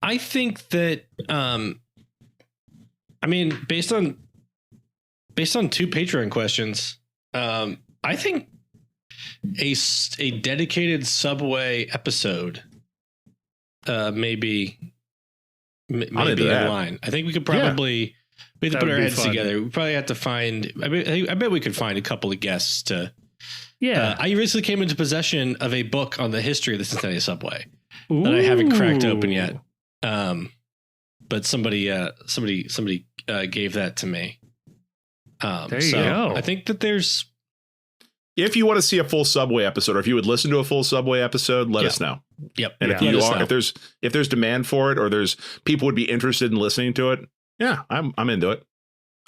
I think that, based on 2 Patreon questions, I think a dedicated Subway episode maybe in line. I think we could probably we have to put our heads together. We probably have to find. I bet we could find a couple of guests to. Yeah, I recently came into possession of a book on the history of the Cincinnati Subway that I haven't cracked open yet. But somebody gave that to me. There you go. I think that there's If you want to see a full Subway episode, or if you would listen to a full Subway episode, let us know. Yep. And if there's demand for it, or there's people would be interested in listening to it, yeah, I'm into it.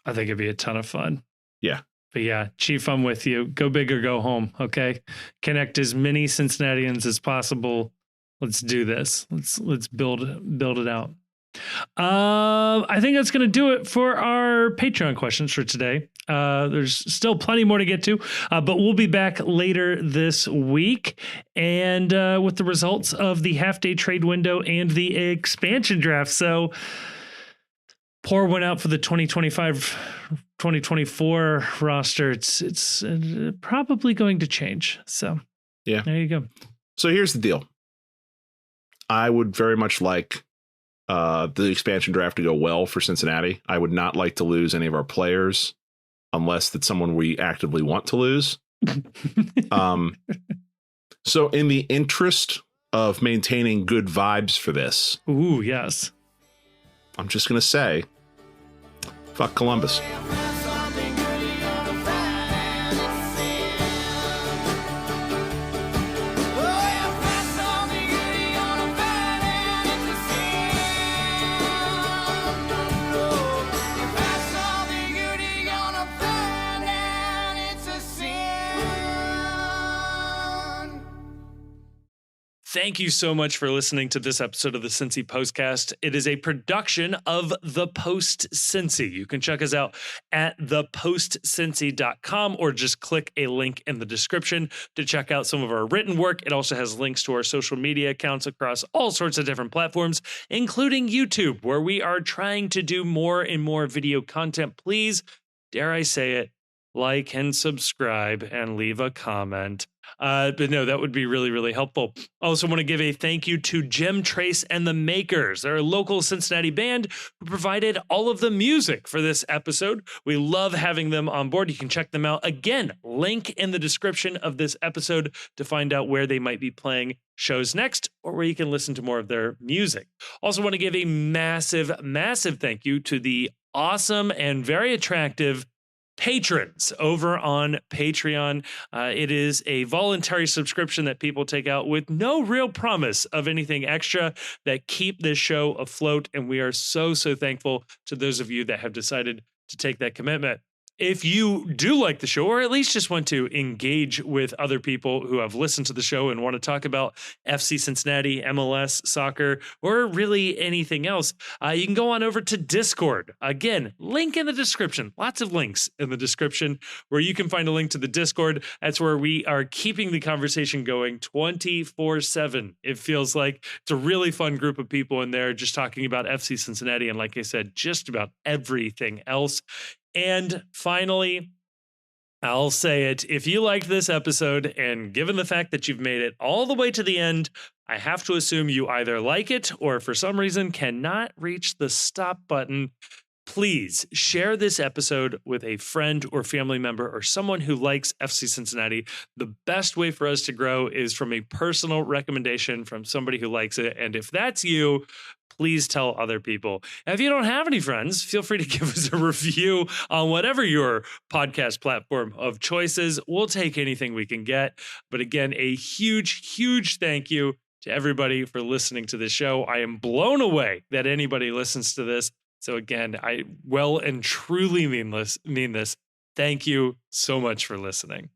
I think it'd be a ton of fun. Yeah. But yeah, Chief, I'm with you. Go big or go home. Okay. Connect as many Cincinnatians as possible. Let's do this. Let's build it out. I think that's going to do it for our Patreon questions for today. There's still plenty more to get to, but we'll be back later this week and with the results of the half-day trade window and the expansion draft. So pour one out for the 2025-2024 roster. It's probably going to change. So yeah, there you go. So here's the deal. I would very much like the expansion draft to go well for Cincinnati. I would not like to lose any of our players unless that's someone we actively want to lose. So in the interest of maintaining good vibes for this, ooh, yes, I'm just going to say, fuck Columbus. Thank you so much for listening to this episode of the Cincy Postcast. It is a production of The Post Cincy. You can check us out at thepostcincy.com or just click a link in the description to check out some of our written work. It also has links to our social media accounts across all sorts of different platforms, including YouTube, where we are trying to do more and more video content. Please, dare I say it, like and subscribe and leave a comment. But no, that would be really, really helpful. I also want to give a thank you to Jim Trace and the Makers. They're a local Cincinnati band who provided all of the music for this episode. We love having them on board. You can check them out. Again, link in the description of this episode to find out where they might be playing shows next or where you can listen to more of their music. Also want to give a massive, massive thank you to the awesome and very attractive patrons over on Patreon. It is a voluntary subscription that people take out with no real promise of anything extra that keep this show afloat. And we are so, so thankful to those of you that have decided to take that commitment. If you do like the show, or at least just want to engage with other people who have listened to the show and want to talk about FC Cincinnati, MLS, soccer, or really anything else, you can go on over to Discord. Again, link in the description. Lots of links in the description where you can find a link to the Discord. That's where we are keeping the conversation going 24/7. It feels like it's a really fun group of people in there just talking about FC Cincinnati. And like I said, just about everything else. And finally, I'll say it. If you liked this episode, and given the fact that you've made it all the way to the end, I have to assume you either like it or for some reason cannot reach the stop button. Please share this episode with a friend or family member or someone who likes FC Cincinnati. The best way for us to grow is from a personal recommendation from somebody who likes it. And if that's you, please tell other people. And if you don't have any friends, feel free to give us a review on whatever your podcast platform of choice is. We'll take anything we can get. But again, a huge, huge thank you to everybody for listening to this show. I am blown away that anybody listens to this. So again, I well and truly mean this. Thank you so much for listening.